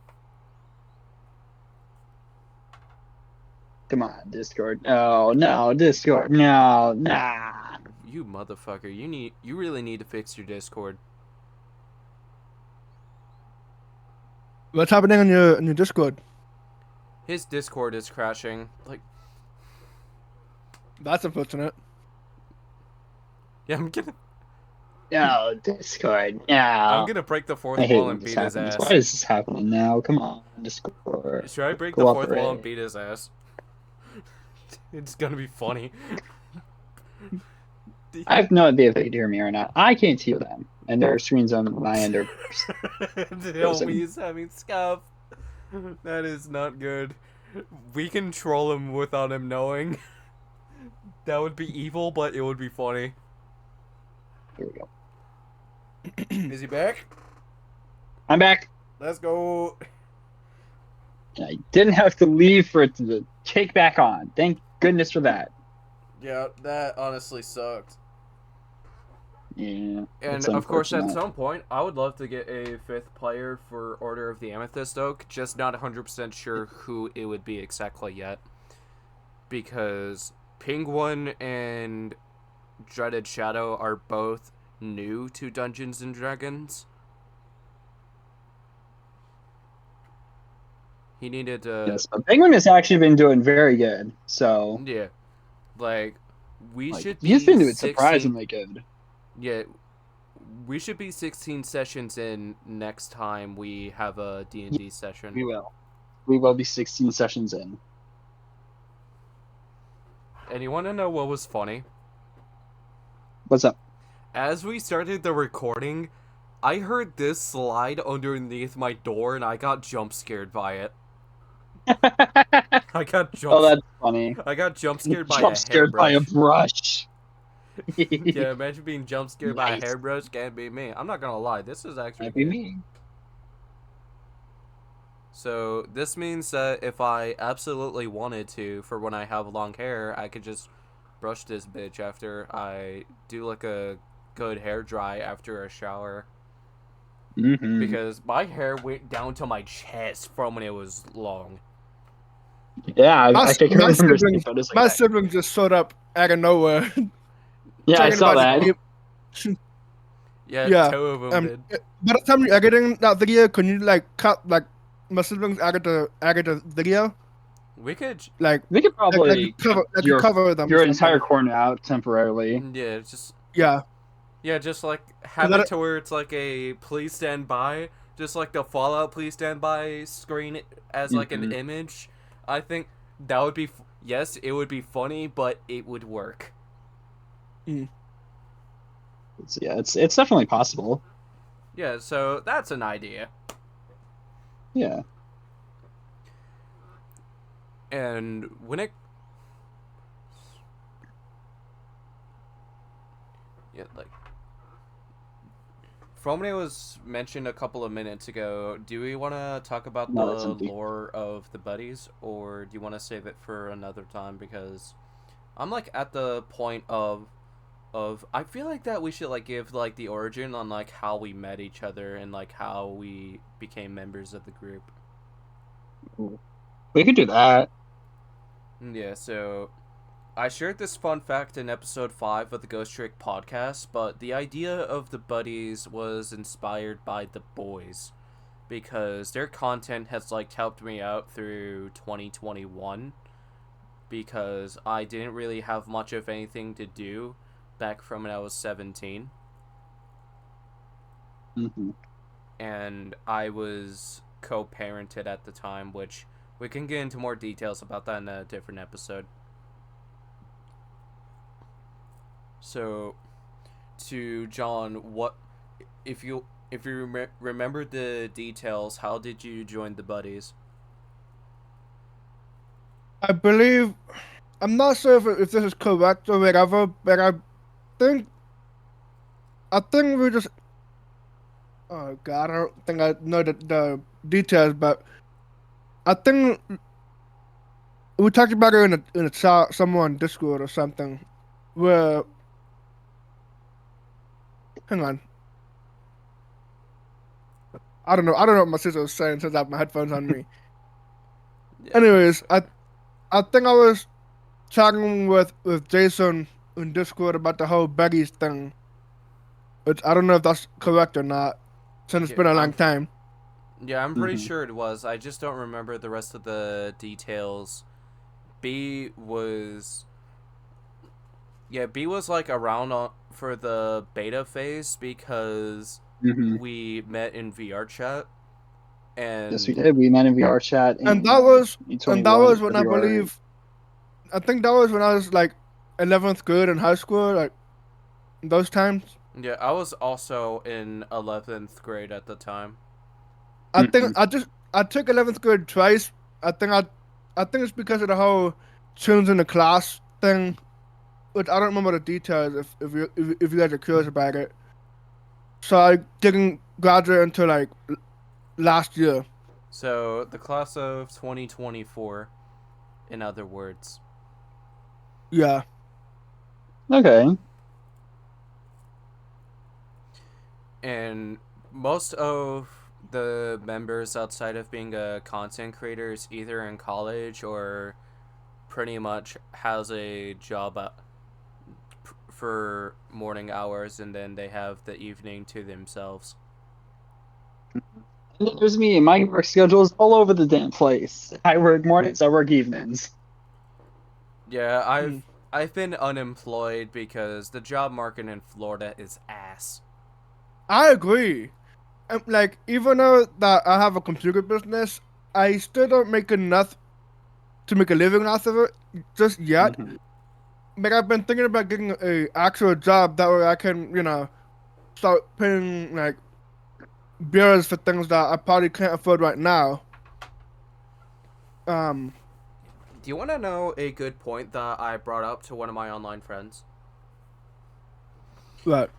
Come on, Discord. No, Discord. No, nah. You motherfucker. You really need to fix your Discord. What's happening on your Discord? His Discord is crashing. Like, That's unfortunate. yeah, I'm gonna No, Discord. I'm No. gonna break the fourth I hate wall when and this beat his happens. Why ass. is this happening now? Come on, Discord. Should I break the fourth wall and Cooperate. beat his ass? It's gonna be funny. I have no idea if they can hear me or not. I can't hear them, and their screens on my end are. The homie is having scuff. That is not good. We can troll him without him knowing. That would be evil, but it would be funny. Here we go. Is he back? I'm back. Let's go. I didn't have to leave for it to kick back on. Thank goodness for that. Yeah, that honestly sucked. Yeah. And it's of course, at unfortunate. some point, I would love to get a 5th player for Order of the Amethyst Oak. Just not 100% sure who it would be exactly yet. Because Penguin and Dreaded Shadow are both new to Dungeons and Dragons. He needed to... Yes, but Penguin has actually been doing very good. So Yeah. Like, we should be... he's been doing 16 surprisingly good. Yeah, we should be 16 sessions in next time we have a D&D session. We will. We will be 16 sessions in. And you want to know what was funny? What's up? As we started the recording, I heard this slide underneath my door and I got jump scared by it. I got jump Oh, that's funny. I got jump scared by Jump a scared by a hairbrush. brush. Yeah, imagine being jump scared by a Nice. hairbrush. Can't be me. I'm not gonna lie, this is actually That'd be good. me. So this means that if I absolutely wanted to, for when I have long hair, I could just brush this bitch after I do like a good hair dry after a shower. Mm-hmm. Because my hair went down to my chest from when it was long. Yeah, My I think I my remember seeing siblings, photos like my that. siblings just showed up out of nowhere. Yeah, I talking saw about that. the- Yeah, Yeah, 2 of them did. By the time you're editing that video, can you like cut like my siblings added the video? We could, Like We could probably your cover them. your or entire something. corner out temporarily. yeah, just Yeah. just like have that- it to where it's like a please stand by, just like the Fallout please stand by screen as like an image. I think that would be yes, it would be funny, but it would work. It's definitely possible. Yeah, so that's an idea. Yeah. And when it like from when it was mentioned a couple of minutes ago, do we want to talk about No, that's the empty. lore of the buddies, or do you want to save it for another time? Because I'm like at the point of I feel like that we should like give like the origin on like how we met each other and like how we became members of the group. We could do that. Yeah, so I shared this fun fact in episode 5 of the Ghost Trick podcast, but the idea of the buddies was inspired by the boys because their content has like helped me out through 2021 because I didn't really have much of anything to do back from when I was 17 Mm-hmm. and I was co-parented at the time, which we can get into more details about that in a different episode. So, to John, what if you remember the details? How did you join the buddies? I believe I'm not sure if this is correct or whatever, but think we just. Oh God, I don't think I know the details, but I think we talked about it in a chat, somewhere on Discord or something. Where, hang on, I don't know what my sister was saying since I have my headphones on me. Yeah. Anyways, I think I was chatting with Jason in Discord about the whole Beggies thing. Which I don't know if that's correct or not, since it's Yeah, been a long time. Yeah, I'm pretty Mhm. sure it was. I just don't remember the rest of the details. B was like around for the beta phase because Mm-hmm. we met in VR chat. And Yes, we did. We met in VR chat. And that was in when I February. believe, I think that was when I was like 11th grade in high school, like those times. Yeah, I was also in 11th grade at the time. I think Mhm. I took 11th grade twice. I think it's because of the whole tunes in the class thing, which I don't remember the details. If you guys are curious about it, so I didn't graduate until like last year. So, the class of 2024, in other words. Yeah. Okay. And most of the members outside of being a content creator is either in college or pretty much has a job for morning hours, and then they have the evening to themselves. And then there's me. My work schedule is all over the damn place. I work mornings, I work evenings. Yeah, Mm. I've been unemployed because the job market in Florida is ass. I agree. Like even though that I have a computer business, I still don't make enough to make a living out of it just yet. Mhm. Like I've been thinking about getting a actual job that way I can, start paying like bills for things that I probably can't afford right now. Um, Do you want to know a good point that I brought up to one of my online friends? but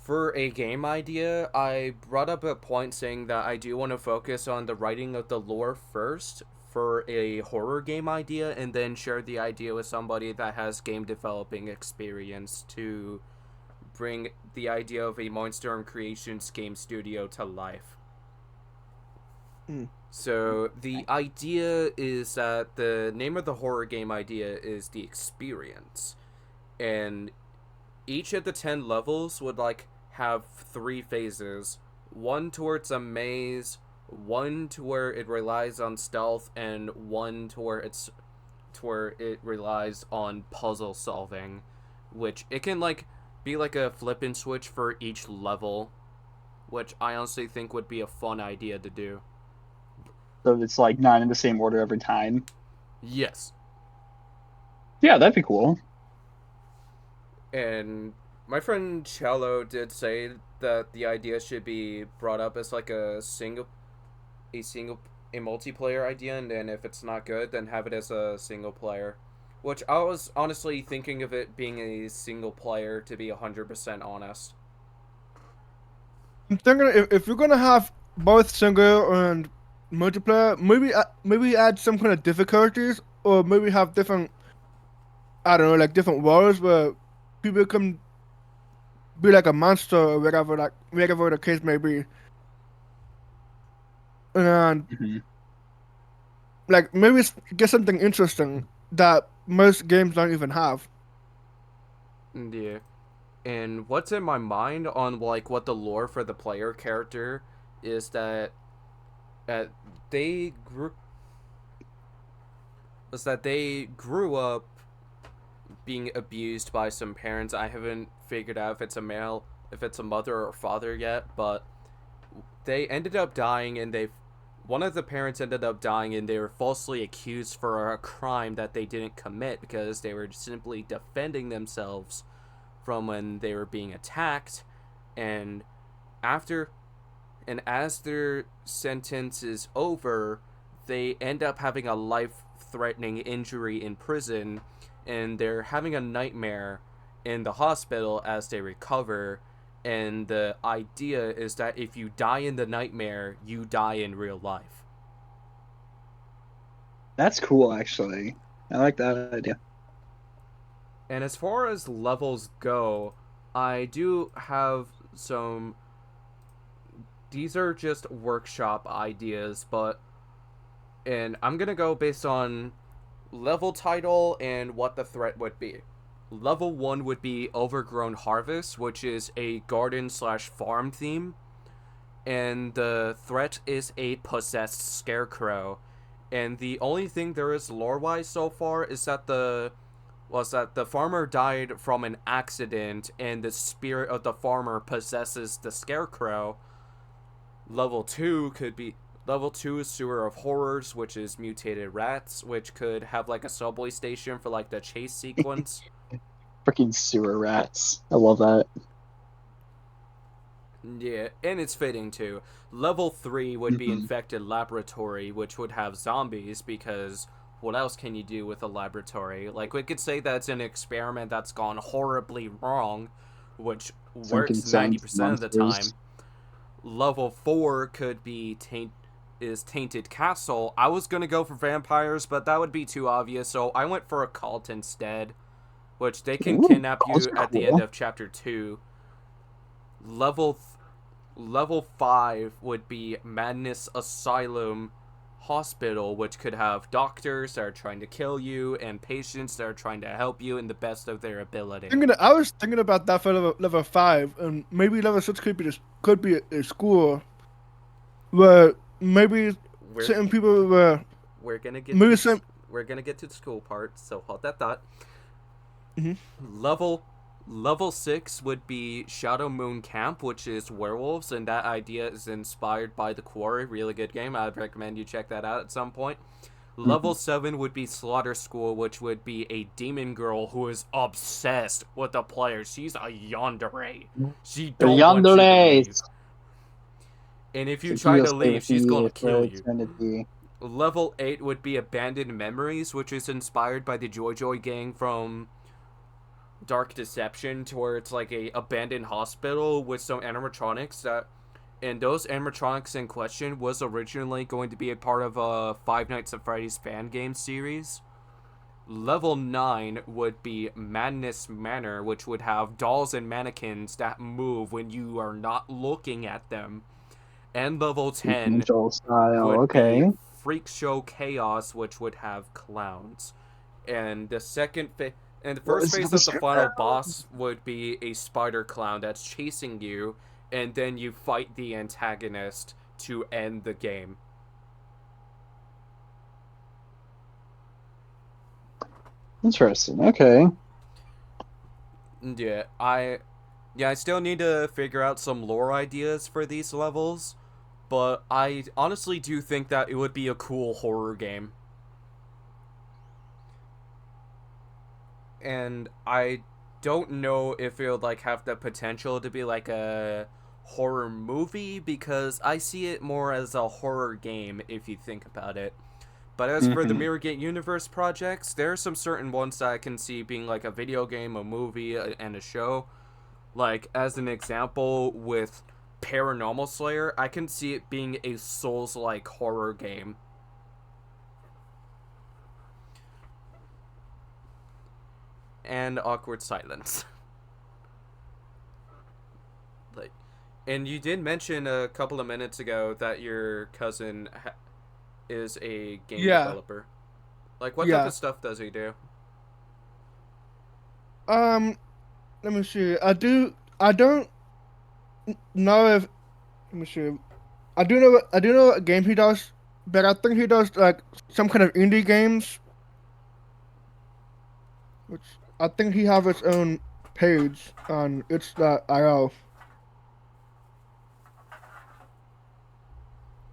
For a game idea, I brought up a point saying that I do want to focus on the writing of the lore first for a horror game idea, and then share the idea with somebody that has game developing experience to bring the idea of a Mindstorm Creations game studio to life. mm, So the idea is that the name of the horror game idea is The Experience, and each of the 10 levels would like have 3 phases: one towards a maze, one to where it relies on stealth, and one to where it relies on puzzle solving, which it can like be like a flip and switch for each level, which I honestly think would be a fun idea to do. So it's like not in the same order every time. Yes. Yeah, that'd be cool. And my friend Cello did say that the idea should be brought up as like a single a multiplayer idea, and then if it's not good, then have it as a single player. Which I was honestly thinking of it being a single player, to be 100% honest. I'm thinking if you're gonna have both single and multiplayer, maybe add some kind of difficulties, or maybe have different, I don't know, like different worlds where people can be like a monster or whatever, like whatever the case may be, and Mhm. like maybe get something interesting that most games don't even have. Yeah. And what's in my mind on like what the lore for the player character is that uh, they grew they grew up being abused by some parents. I haven't figured out if it's a male, if it's a mother or father yet, but they ended up dying, and they one of the parents ended up dying, and they were falsely accused for a crime that they didn't commit because they were simply defending themselves from when they were being attacked. And after and as their sentence is over, they end up having a life threatening injury in prison, and they're having a nightmare in the hospital as they recover. And the idea is that if you die in the nightmare, you die in real life. That's cool, actually. I like that idea. And as far as levels go, I do have some. These are just workshop ideas, but. And I'm gonna go based on level title and what the threat would be. Level 1 would be Overgrown Harvest, which is a garden slash farm theme. And the threat is a possessed scarecrow. And the only thing there is lore wise so far is that the farmer died from an accident, and the spirit of the farmer possesses the scarecrow. Level 2 could be Level 2 is Sewer of Horrors, which is mutated rats, which could have like a subway station for like the chase sequence. Fucking sewer rats. I love that. Yeah, and it's fitting too. Level 3 would be Mhm. infected laboratory, which would have zombies, because what else can you do with a laboratory? Like, we could say that's an experiment that's gone horribly wrong, which Sunken works Sands 90% of the time. monsters. Level 4 could be Tainted Castle. I was gonna go for vampires, but that would be too obvious, so I went for a cult instead, which they can Ooh, kidnap that's you at the end cool. of chapter 2. Level Level 5 would be Madness Asylum Hospital, which could have doctors that are trying to kill you and patients that are trying to help you in the best of their ability. I was thinking about that for level 5, and maybe level 6 could be a school where maybe We're certain people were we're gonna get maybe to some. we're gonna get to the school part, so hold that thought. Mhm. Level Level 6 would be Shadow Moon Camp, which is werewolves, and that idea is inspired by The Quarry. Really good game. I'd recommend you check that out at some point. Level Mhm. 7 would be Slaughter School, which would be a demon girl who is obsessed with the player. She's a yandere. She don't want you to leave. Yanderes! And if you So he try will to stay leave, with she's you gonna for kill you. eternity. Level 8 would be Abandoned Memories, which is inspired by the Joy Joy gang from Dark Deception, to where it's like a abandoned hospital with some animatronics that, and those animatronics in question was originally going to be a part of a Five Nights at Freddy's fan game series. Level 9 would be Madness Manor, which would have dolls and mannequins that move when you are not looking at them. And level 10 Supernatural style, would be okay. Freak Show Chaos, which would have clowns. And the What first is phase the of the final superhero? boss would be a spider clown that's chasing you, and then you fight the antagonist to end the game. Interesting, okay. Yeah, I still need to figure out some lore ideas for these levels, but I honestly do think that it would be a cool horror game. And I don't know if it would like have the potential to be like a horror movie, because I see it more as a horror game if you think about it. But as for the Hmm. Mirrorgate Universe projects, there are some certain ones that I can see being like a video game, a movie, and a show. Like, as an example, with Paranormal Slayer, I can see it being a Souls-like horror game. And awkward silence. Like, and you did mention a couple of minutes ago that your cousin is a game Yeah, developer. Like, what type yeah. of stuff does he do? Um, Let me see. I don't know if. Let me see. I do know what game he does, but I think he does like some kind of indie games, which I think he have its own page on itch.io.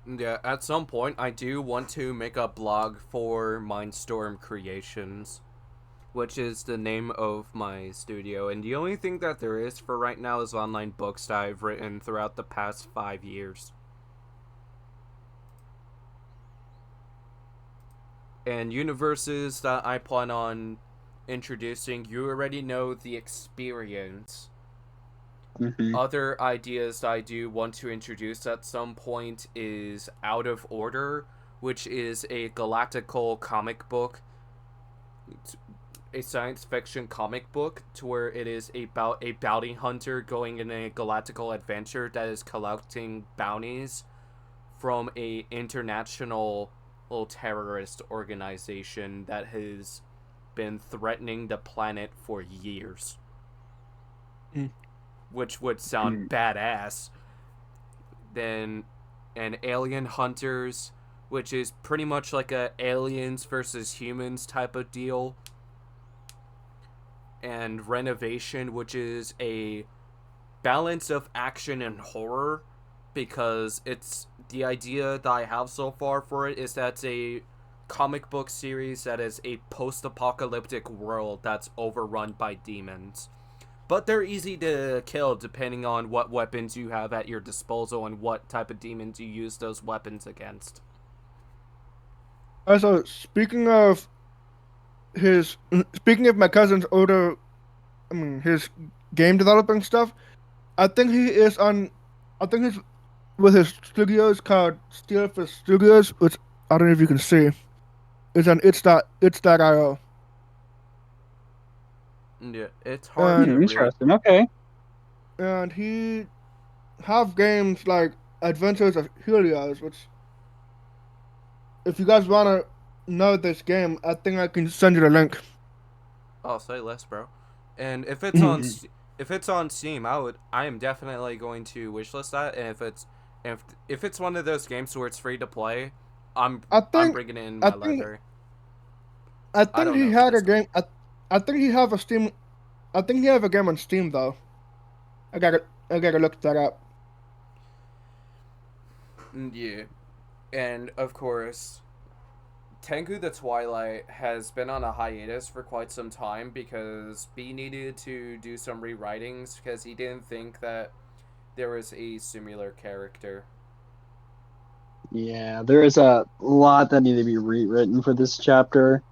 Yeah, at some point, I do want to make a blog for Mindstorm Creations, which is the name of my studio. And the only thing that there is for right now is online books that I've written throughout the past 5 years. And universes that I plan on introducing, you already know the experience. Hmm. Other ideas that I do want to introduce at some point is Out of Order, which is a galactical comic book, a science fiction comic book, to where it is about a bounty hunter going in a galactical adventure that is collecting bounties from a international terrorist organization that has been threatening the planet for years, Mm. which would sound badass. Then an Alien Hunters, which is pretty much like a aliens versus humans type of deal. And Renovation, which is a balance of action and horror, because it's the idea that I have so far for it is that it's a comic book series that is a post-apocalyptic world that's overrun by demons. But they're easy to kill depending on what weapons you have at your disposal and what type of demons you use those weapons against. Also, speaking of my cousin's his game developing stuff, I think he's with his studios called Steelfish Studios, which I don't know if you can see. It's on it's.io. Yeah, it's hard to read. Interesting. Okay. And he have games like Adventures of Helios, which if you guys wanna know this game, I think I can send you the link. I'll say less, bro. And if it's on Steam, I am definitely going to wishlist that. And if it's one of those games where it's free to play, I'm bringing it in my library. I I think don't he know had if a game. I think he have a Steam. I think he have a game on Steam though. I gotta look that up. Yeah, and of course, Tengu the Twilight has been on a hiatus for quite some time because B needed to do some rewritings because he didn't think that there was a similar character. Yeah, there is a lot that needed to be rewritten for this chapter.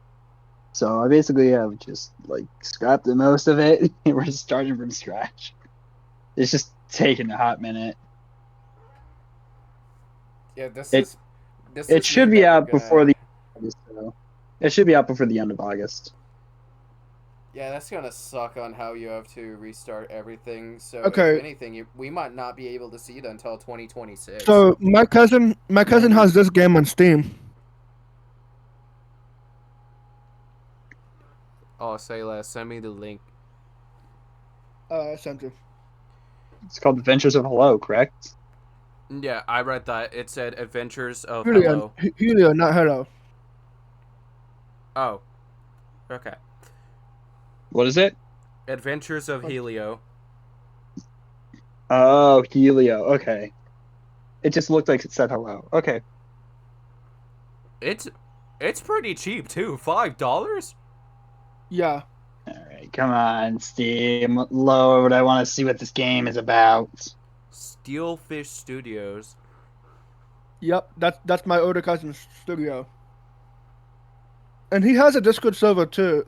So I basically have just like scrapped the most of it. We're just starting from scratch. It's just taking a hot minute. Yeah, It should be out before the August, so it should be out before the end of August. Yeah, that's gonna suck on how you have to restart everything. So Okay. if anything, we might not be able to see it until 2026. So my cousin Maybe. has this game on Steam. Oh, Sayla, send me the link. I sent you. It's called Adventures of Hello, correct? Yeah, I read that. It said Adventures of Helio, Hello. Helio, not Hello. Oh, okay. What is it? Adventures of Helio. Oh, Helio. Okay. It just looked like it said hello. Okay. It's pretty cheap too. $5. Yeah. All right. Come on, Steam. Load. I want to see what this game is about. Steelfish Studios. Yep. That's my older cousin's studio. And he has a Discord server too.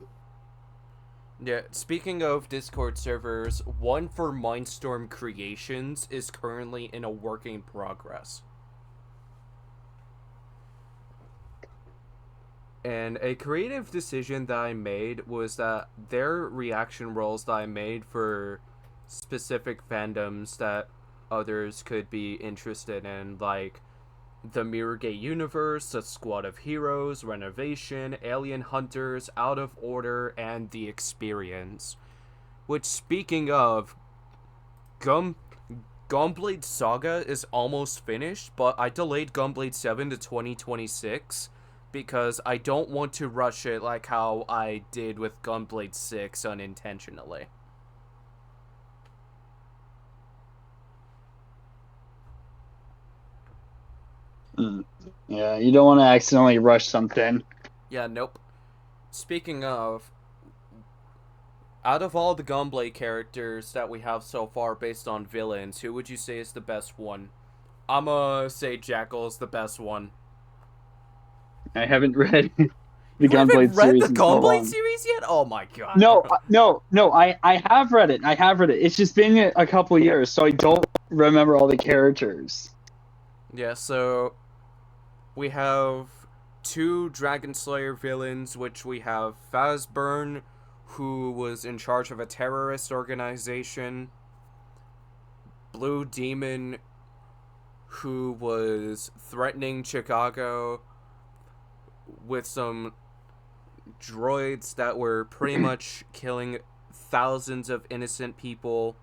Yeah, speaking of Discord servers, one for Mindstorm Creations is currently in a working progress. And a creative decision that I made was that their reaction roles that I made for specific fandoms that others could be interested in, like the Mirrorgate Universe, the Squad of Heroes, Renovation, Alien Hunters, Out of Order, and The Experience. Which, speaking of, Gunblade Saga is almost finished, but I delayed Gunblade 7 to 2026 because I don't want to rush it like how I did with Gunblade 6 unintentionally. Yeah, you don't want to accidentally rush something. Yeah, nope. Speaking of, out of all the Gunblade characters that we have so far based on villains, who would you say is the best one? I'ma say Jackal's the best one. I haven't read the You haven't Gunblade read series the in so Gunblade long. series yet? Oh my god. No. I have read it. It's just been a couple years, so I don't remember all the characters. Yeah, so we have two Dragon Slayer villains, which we have Fazburn, who was in charge of a terrorist organization, Blue Demon, who was threatening Chicago with some droids that were pretty much killing thousands of innocent people,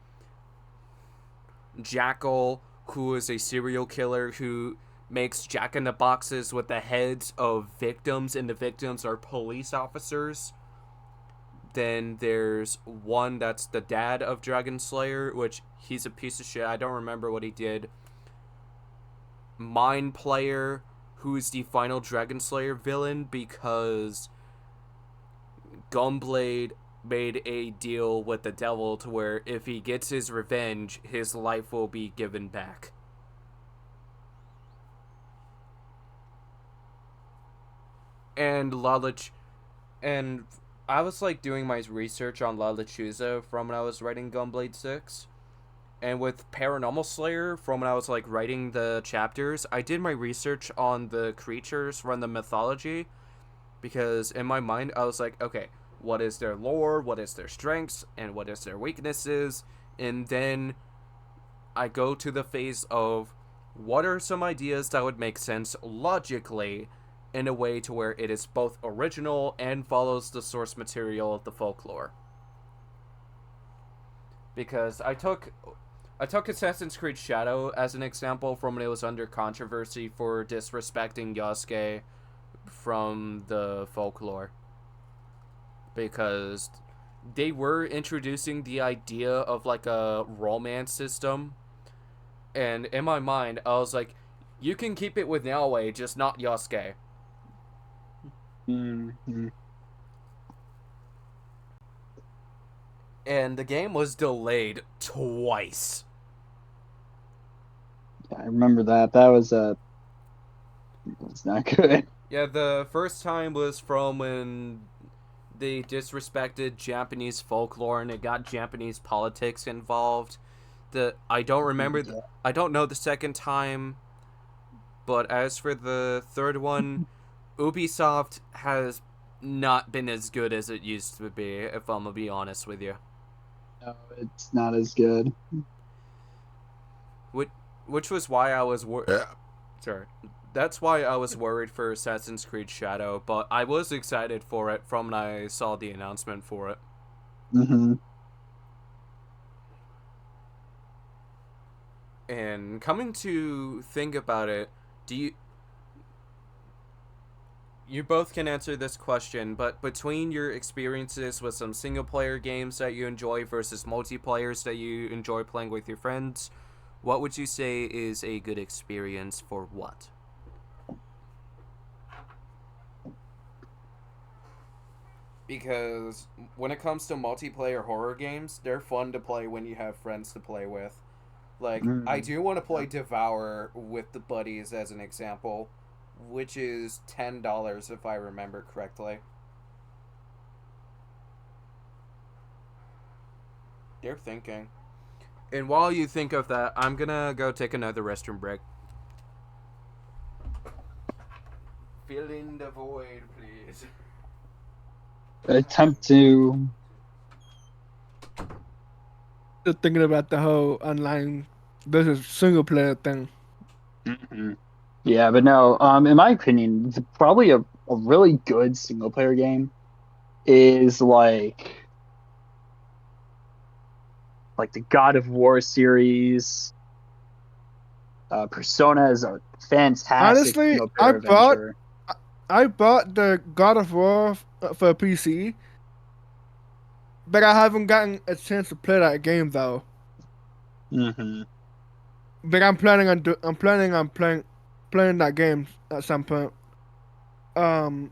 Jackal, who is a serial killer who makes jack-in-the-boxes with the heads of victims, and the victims are police officers. Then there's one that's the dad of Dragon Slayer, which he's a piece of shit. I don't remember what he did. Mind Player, who's the final Dragon Slayer villain because Gunblade made a deal with the devil to where if he gets his revenge, his life will be given back. And and I was like doing my research on Lalachusa from when I was writing Gunblade 6. And with Paranormal Slayer, from when I was like writing the chapters, I did my research on the creatures from the mythology. Because in my mind, I was like, okay, what is their lore, what is their strengths, and what is their weaknesses? And then I go to the phase of what are some ideas that would make sense logically in a way to where it is both original and follows the source material of the folklore. Because I took Assassin's Creed Shadow as an example from when it was under controversy for disrespecting Yasuke from the folklore. Because they were introducing the idea of like a romance system. And in my mind, I was like, you can keep it with Naoe, just not Yasuke. Mm-hmm. And the game was delayed twice. I remember that. That was not good. Yeah, the first time was from when they disrespected Japanese folklore and it got Japanese politics involved. I don't remember. Yeah. I don't know the second time. But as for the third one, Ubisoft has not been as good as it used to be, if I'm gonna be honest with you. No, it's not as good. Which was why I was sorry. That's why I was worried for Assassin's Creed Shadow, but I was excited for it from when I saw the announcement for it. Mm-hmm. And coming to think about it, you both can answer this question, but between your experiences with some single-player games that you enjoy versus multiplayers that you enjoy playing with your friends, what would you say is a good experience for what? Because when it comes to multiplayer horror games, they're fun to play when you have friends to play with. Like, I do want to play Devour with the buddies as an example, which is $10 if I remember correctly. They're thinking. And while you think of that, I'm gonna go take another restroom break. Fill in the void, please. Attempt to. Just thinking about the whole online versus single player thing. Mm-hmm. Yeah, but no. In my opinion, probably a really good single player game is like the God of War series. Persona is a fantastic Honestly, single player adventure. I bought the God of War for PC, but I haven't gotten a chance to play that game though. Mm-hmm. But I'm planning on playing that game at some point. Um,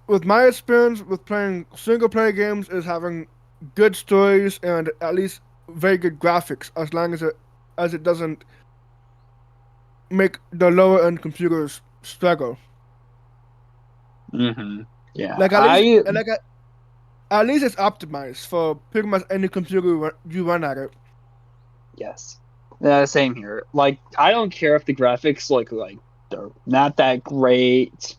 with my experience with playing single player games is having good stories and at least very good graphics, as long as it doesn't make the lower end computers struggle. Mm-hmm. Yeah, Like at least it's optimized for pretty much any computer you run at it. yes. Same here. Like, I don't care if the graphics like they're not that great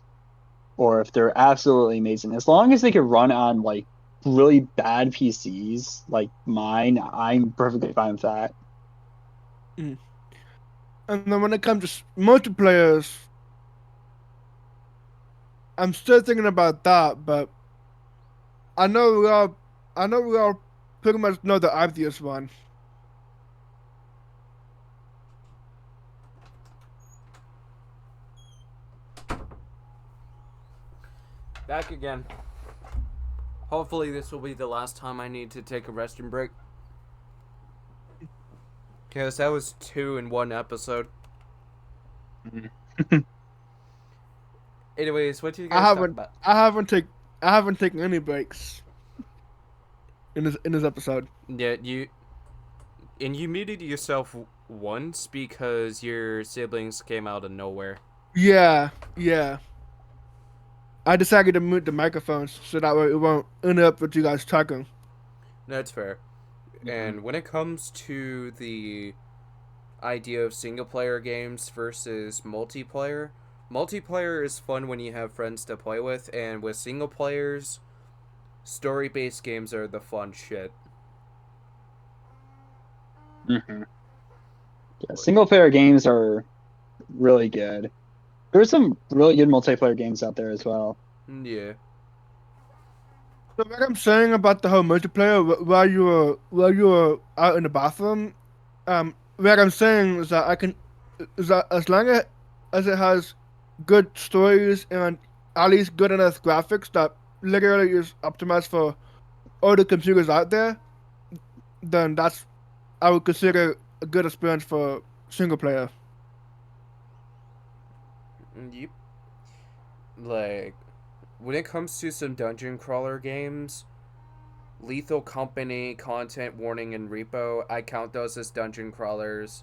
or if they're absolutely amazing. As long as they can run on like really bad PCs like mine, I'm perfectly fine with that. Mm. And then when it comes to multiplayers, I'm still thinking about that, but I know we all pretty much know the obvious one. Back again. Hopefully this will be the last time I need to take a restroom break. Because that was 2 in one episode. Anyways, what do you I guys talk haven't about? I haven't take I haven't taken any breaks in this episode. Yeah, you muted yourself once because your siblings came out of nowhere. Yeah, yeah. I decided to mute the microphones so that way it won't interrupt with you guys talking. That's fair. And when it comes to the idea of single player games versus multiplayer, multiplayer is fun when you have friends to play with, and with single players, story based games are the fun shit. Mm-hmm. Yeah, single player games are really good. There's some really good multiplayer games out there as well. Yeah. So what I'm saying about the whole multiplayer while you were out in the bathroom, what I'm saying is that is that as long as it has good stories and at least good enough graphics that literally is optimized for all the computers out there, then that's I would consider a good experience for single player. Yep. Like, when it comes to some dungeon crawler games, Lethal Company, Content Warning, and Repo, I count those as dungeon crawlers,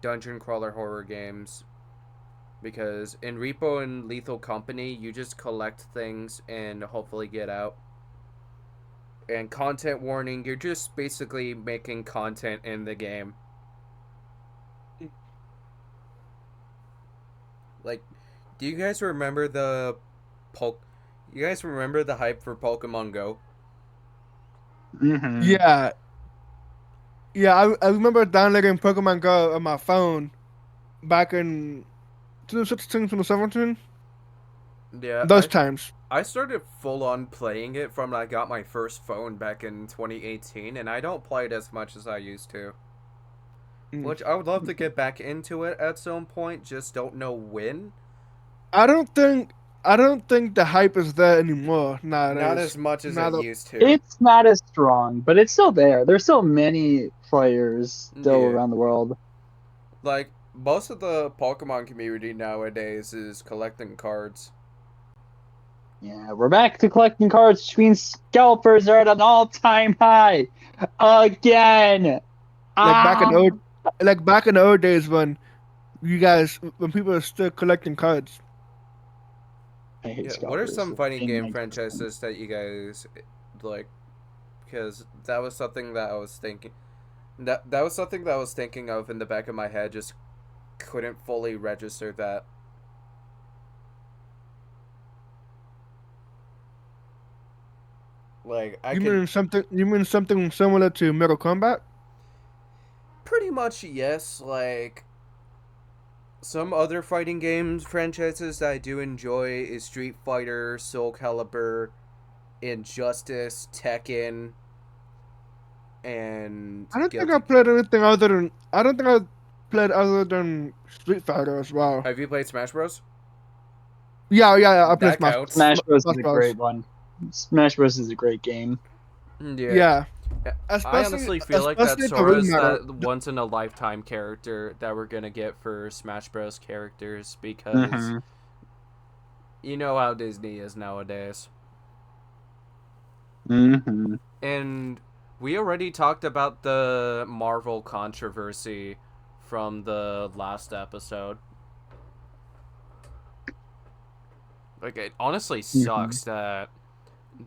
dungeon crawler horror games. Because in Repo and Lethal Company, you just collect things and hopefully get out. And Content Warning, you're just basically making content in the game. Like, do you guys remember you guys remember the hype for Pokemon Go? Mm-hmm. Yeah, yeah. I remember downloading Pokemon Go on my phone back in 2016, 2017. Yeah, Those times. I started full on playing it from I got my first phone back in 2018, and I don't play it as much as I used to. Mm. Which I would love to get back into it at some point, just don't know when. I don't think I don't think the hype is there anymore Not nowadays. as much as Now it that used to. It's not as strong, but it's still there. There's still many players still Yeah. around the world. Like, most of the Pokemon community nowadays is collecting cards. Yeah, we're back to collecting cards, which means scalpers are at an all-time high again. like back in Ah, the old like back in the old days when people were still collecting cards. I hate Yeah, what are scalpers. some fighting Didn't game make sense. franchises that you guys like? Because that was something that I was thinking. That was something that I was thinking of in the back of my head. Just couldn't fully register that. Like I You can mean something similar to Mortal Kombat? pretty much yes. Like some other fighting games franchises that I do enjoy is Street Fighter, Soul Calibur, Injustice, Tekken, and I don't think I Guilty played Gear. anything other than I don't think I played other than Street Fighter as well. Have you played Smash Bros? Yeah. I played That counts. Smash Bros is Smash a Bros. great one. Smash Bros is a great game. Yeah. Yeah, I especially honestly feel like that especially the Sora's remake. that once in a lifetime character that we're gonna get for Smash Bros. Characters because Mm-hmm. you know how Disney is nowadays. Mm-hmm. And we already talked about the Marvel controversy from the last episode. Like, it honestly Mm-hmm. sucks that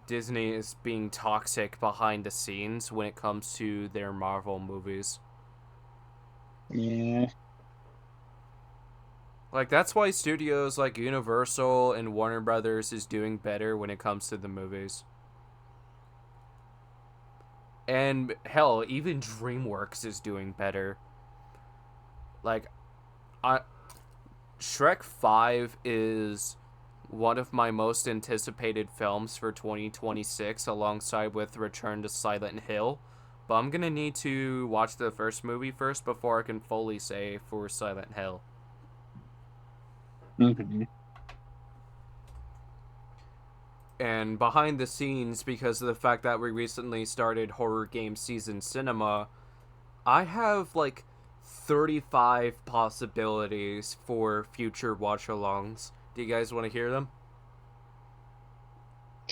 Disney is being toxic behind the scenes when it comes to their Marvel movies. Yeah. Like, that's why studios like Universal and Warner Brothers is doing better when it comes to the movies. And hell, even DreamWorks is doing better. Like, I Shrek 5 is one of my most anticipated films for 2026 alongside with Return to Silent Hill. But I'm gonna need to watch the first movie first before I can fully say for Silent Hill. Mm-hmm. And behind the scenes, because of the fact that we recently started Horror Game Season Cinema, I have like 35 possibilities for future watch alongs. Do you guys want to hear them?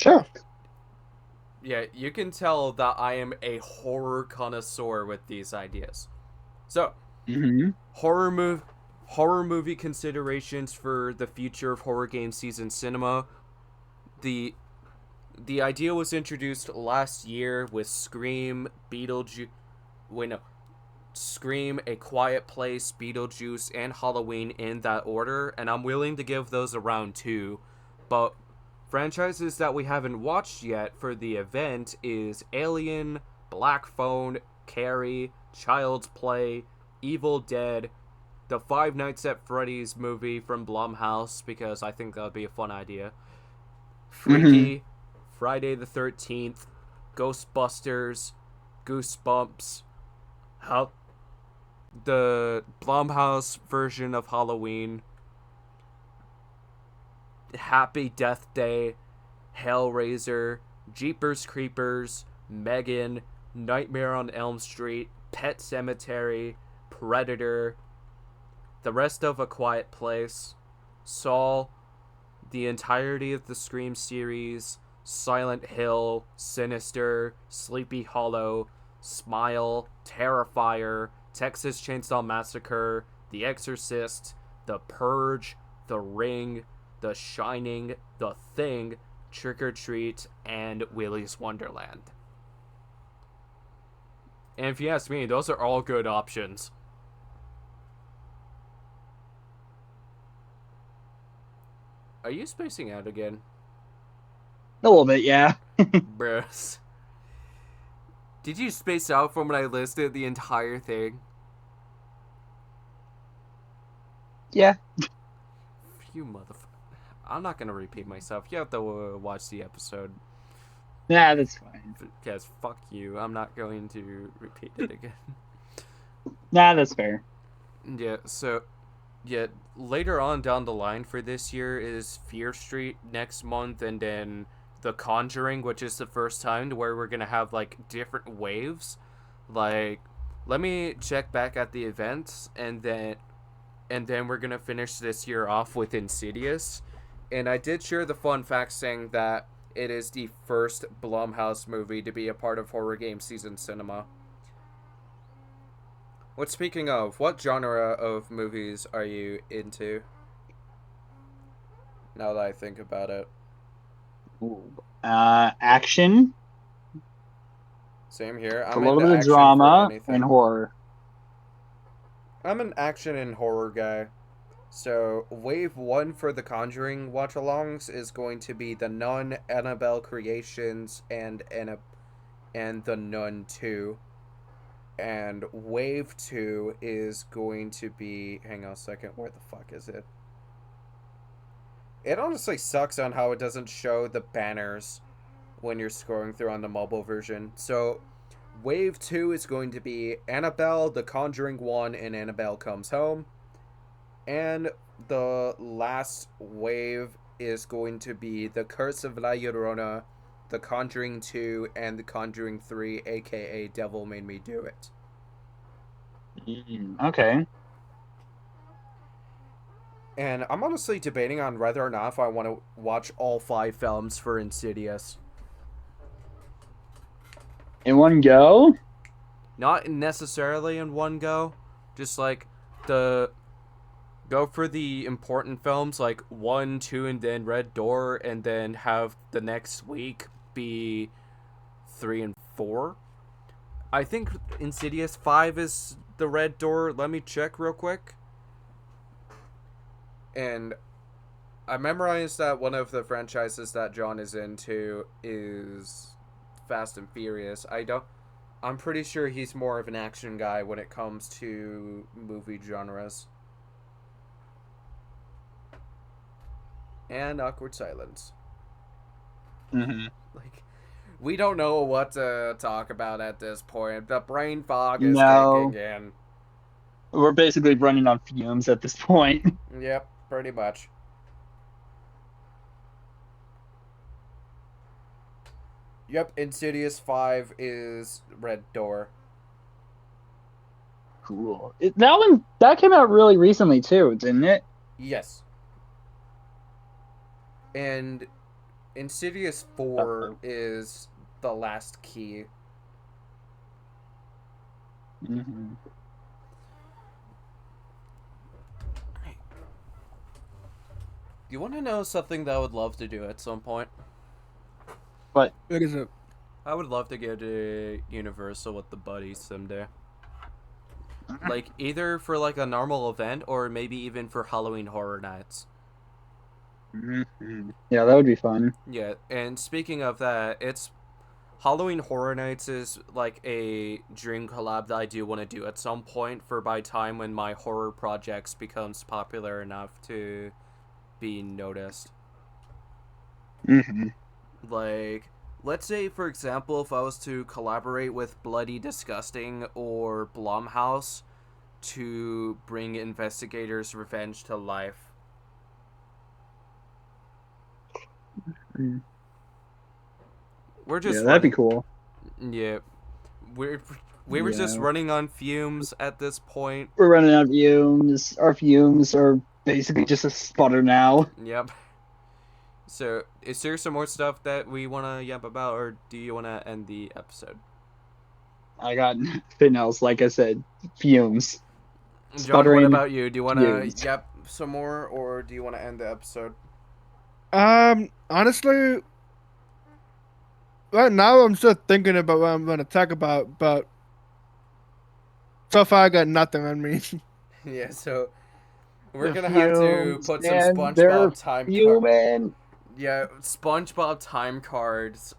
Sure. Yeah, you can tell that I am a horror connoisseur with these ideas. So, Mm-hmm. horror movie considerations for the future of horror game season cinema. The the idea was introduced last year with Scream, Beetlejuice. Wait, no. Scream, A Quiet Place, Beetlejuice, and Halloween in that order, and I'm willing to give those a round 2. But franchises that we haven't watched yet for the event is Alien, Black Phone, Carrie, Child's Play, Evil Dead, the Five Nights at Freddy's movie from Blumhouse, because I think that would be a fun idea. Mm-hmm. Freaky, Friday the 13th, Ghostbusters, Goosebumps, how the Blumhouse version of Halloween, Happy Death Day, Hellraiser, Jeepers Creepers, Megan, Nightmare on Elm Street, Pet Cemetery, Predator, the rest of A Quiet Place, Saw, the entirety of the Scream series, Silent Hill, Sinister, Sleepy Hollow, Smile, Terrifier, Texas Chainsaw Massacre, The Exorcist, The Purge, The Ring, The Shining, The Thing, Trick or Treat, and Willy's Wonderland. And if you ask me, those are all good options. Are you spacing out again? A little bit, yeah. Bruh. Did you space out from when I listed the entire thing? Yeah. You motherfucker. I'm not gonna repeat myself. You have to watch the episode. Nah, that's fine. Because fuck you. I'm not going to repeat it again. Nah, that's fair. Yeah, so... Yeah, later on down the line for this year is Fear Street next month, and then The Conjuring, which is the first time where we're gonna have, like, different waves. Like, let me check back at the events, and then we're gonna finish this year off with Insidious. And I did share the fun fact saying that it is the first Blumhouse movie to be a part of Horror Game Season Cinema. What, speaking of, what genre of movies are you into? Now that I think about it. Ooh. Action, Same here. a I'm little into bit of action for drama, anything. and horror. I'm an action and horror guy. So, Wave 1 for the Conjuring watch-alongs is going to be The Nun, Annabelle Creations, and The Nun 2. And Wave 2 is going to be... Hang on a second, where the fuck is it? It honestly sucks on how it doesn't show the banners when you're scrolling through on the mobile version. So, Wave 2 is going to be Annabelle, The Conjuring 1, and Annabelle Comes Home. And the last wave is going to be The Curse of La Llorona, The Conjuring 2, and The Conjuring 3, aka Devil Made Me Do It. Okay. And I'm honestly debating on whether or not if I want to watch all 5 films for Insidious. In one go? Not necessarily in one go. Just like go for the important films like 1, 2, and then Red Door, and then have the next week be 3 and 4. I think Insidious 5 is the Red Door. Let me check real quick. And I memorized that one of the franchises that John is into is Fast and Furious. I'm pretty sure he's more of an action guy when it comes to movie genres. And awkward silence. Mm-hmm. Like, we don't know what to talk about at this point. The brain fog is No. kicking in. We're basically running on fumes at this point. Yep, pretty much. Yep, Insidious 5 is Red Door. Cool. That came out really recently too, didn't it? Yes. And Insidious 4 is the last key. Mm-hmm. You want to know something that I would love to do at some point? But What is it? I would love to go to Universal with the buddies someday. Like, either for, like, a normal event, or maybe even for Halloween Horror Nights. yeah, that would be fun. Yeah, and speaking of that, it's... Halloween Horror Nights is, like, a dream collab that I do want to do at some point for by time when my horror projects becomes popular enough to be noticed. Mm-hmm. Like, let's say, for example, if I was to collaborate with Bloody Disgusting or Blumhouse to bring Investigators Revenge to life. Mm. We're just Yeah, that'd be running. cool. Yeah. We were just Yeah. running on fumes at this point. We're running out of fumes. Our fumes are basically just a sputter now. Yep. So, is there some more stuff that we want to yap about, or do you want to end the episode? I got nothing else. Like I said, fumes. John, what Sputtering about you? Do you want to fumes. yap some more, or do you want to end the episode? Honestly, right now I'm still thinking about what I'm gonna talk about, but so far I got nothing on me. Yeah, so we're The gonna have to fumes, put some man, they're SpongeBob time fuming. Yeah, SpongeBob time cards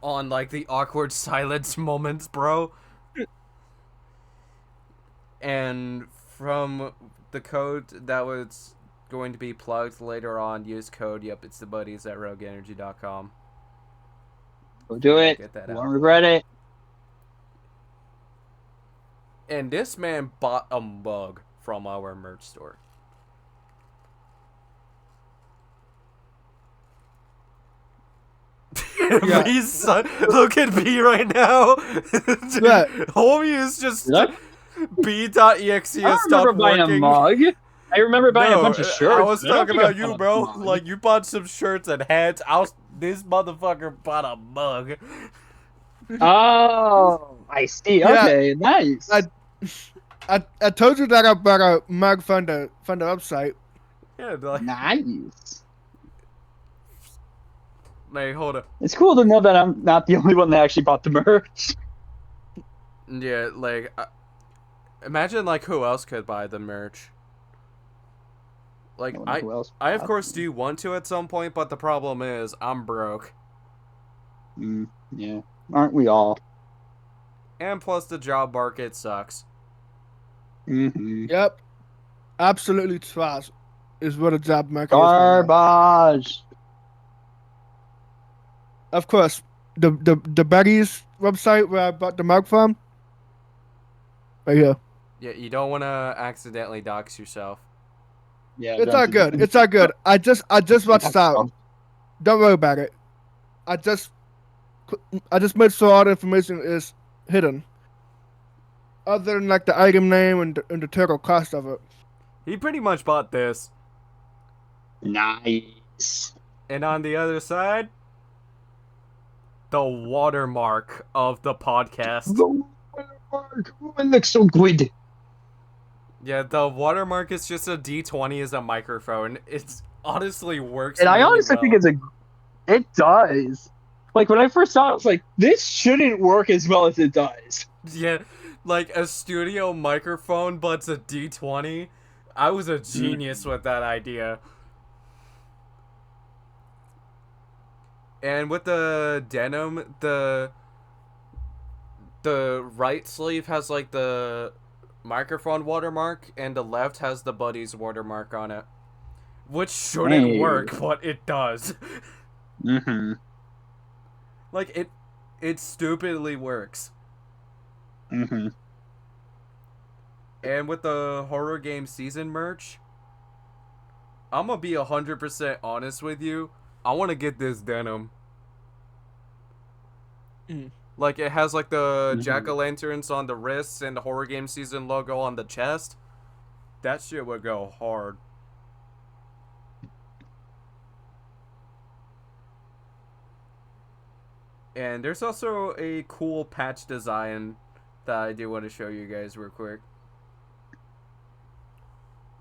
on like the awkward silence moments, bro. And from the code that was going to be plugged later on, use code, yep, it's the buddies at rogueenergy.com. Go do it. Get that You out. won't regret it. And this man bought a mug from our merch store. Yeah. Me's son, look at me right now. Right. Homie is just Did I? B.exe I has don't remember stopped buying working. a mug. I remember buying a bunch of shirts. I was but I don't talking think I about you, bought a bro. mug. Like, you bought some shirts and hats. This motherfucker bought a mug. Oh, I see. Yeah. Okay, nice. I told you that I bought a mug from the website. Yeah, like, Nice. hey, hold up. It's cool to know that I'm not the only one that actually bought the merch. Yeah, like, imagine, like, who else could buy the merch. Like, I wonder who else I of bought course them. do want to at some point, but the problem is I'm broke. Yeah. Aren't we all? And plus the job market sucks. Mm-hmm. Yep. Absolutely trash is what a job market is. right now. Garbage. Of course, the Betty's website where I bought the mug from. Right here. Yeah, you don't want to accidentally dox yourself. Yeah. It's all good. It's all good. I just watched out. Don't worry about it. I just made sure all the information is hidden. Other than like the item name and the total cost of it. He pretty much bought this. Nice. And on the other side, the watermark of the podcast. The watermark. Oh, it looks so good. Yeah, the watermark is just a D20 as a microphone. It's honestly works. And I really honestly well. think it does. Like when I first saw it, I was like, this shouldn't work as well as it does. Yeah, like a studio microphone, but it's a D20. I was a genius with that idea. And with the denim, the right sleeve has like the microphone watermark, and the left has the buddy's watermark on it. Which shouldn't Hey. work, but it does. Mm-hmm. Like, it stupidly works. Mm-hmm. And with the horror game season merch, I'm gonna be 100% honest with you. I want to get this denim. Like, it has like the jack-o'-lanterns on the wrists and the horror game season logo on the chest. That shit would go hard. And there's also a cool patch design that I do want to show you guys real quick.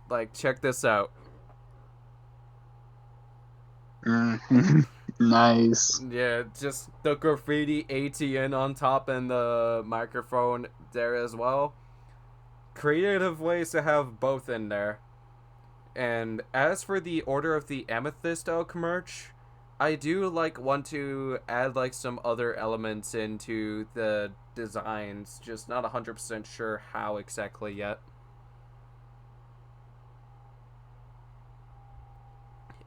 Like, check this out. Nice. Yeah, just the graffiti ATN on top and the microphone there as well. Creative ways to have both in there. And as for the Order of the Amethyst Oak merch, I do want to add some other elements into the designs, just not 100% sure how exactly yet.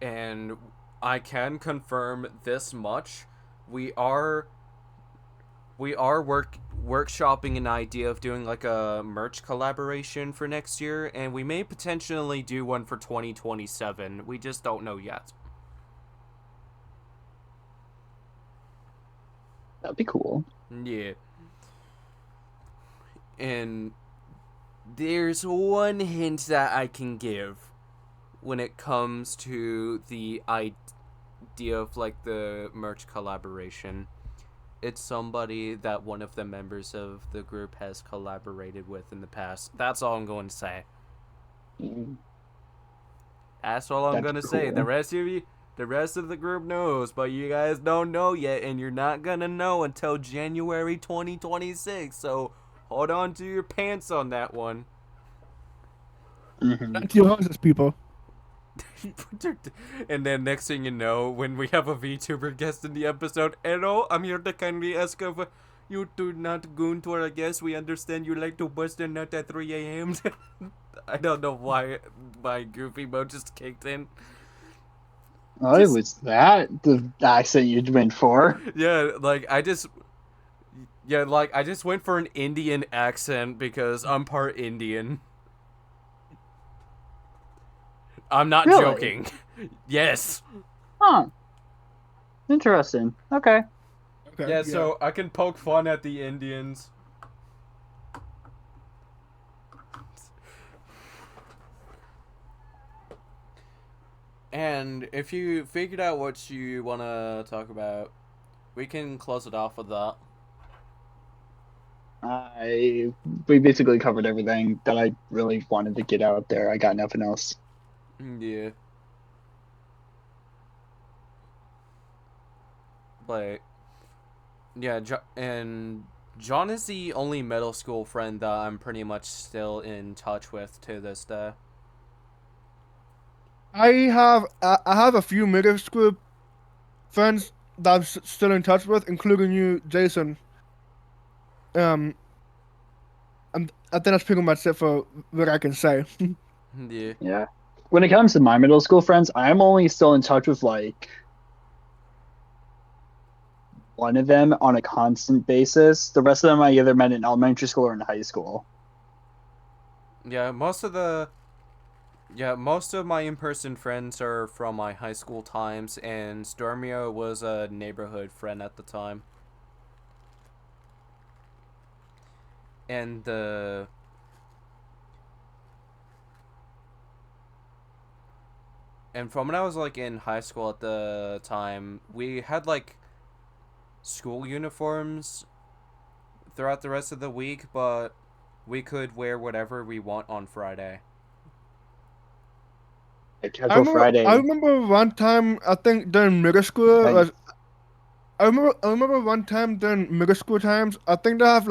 And I can confirm this much: we are workshopping an idea of doing a merch collaboration for next year, and we may potentially do one for 2027. We just don't know yet. That'd be cool. Yeah. And there's one hint that I can give when it comes to the idea of the merch collaboration. It's somebody that one of the members of the group has collaborated with in the past. That's all I'm going to say. That's all I'm going to say. The rest of the group knows, but you guys don't know yet, and you're not going to know until January 2026. So hold on to your pants on that one. Not your horses, people. And then next thing you know, when we have a VTuber guest in the episode, hello, I'm here to kindly ask if you do not goon to our guests. We understand you like to bust a nut at 3 a.m. I don't know why my goofy mode just kicked in. Oh, it was that the accent you went for? Yeah, I just went for an Indian accent because I'm part Indian. I'm not Really? joking. Yes. Huh. Interesting. Okay. Yeah, so I can poke fun at the Indians. And if you figured out what you want to talk about, we can close it off with that. We basically covered everything that I really wanted to get out there. I got nothing else. Yeah. Yeah, and John is the only middle school friend that I'm pretty much still in touch with to this day. I have a few middle school friends that I'm still in touch with, including you, Jason. I think that's pretty much it for what I can say. Yeah. Yeah. When it comes to my middle school friends, I'm only still in touch with one of them on a constant basis. The rest of them I either met in elementary school or in high school. Yeah, most of my in-person friends are from my high school times, and Stormio was a neighborhood friend at the time. And from when I was in high school at the time, we had school uniforms throughout the rest of the week, but we could wear whatever we want on Friday. Casual Friday. I remember one time, I think during middle school, I remember one time during middle school times, I think they have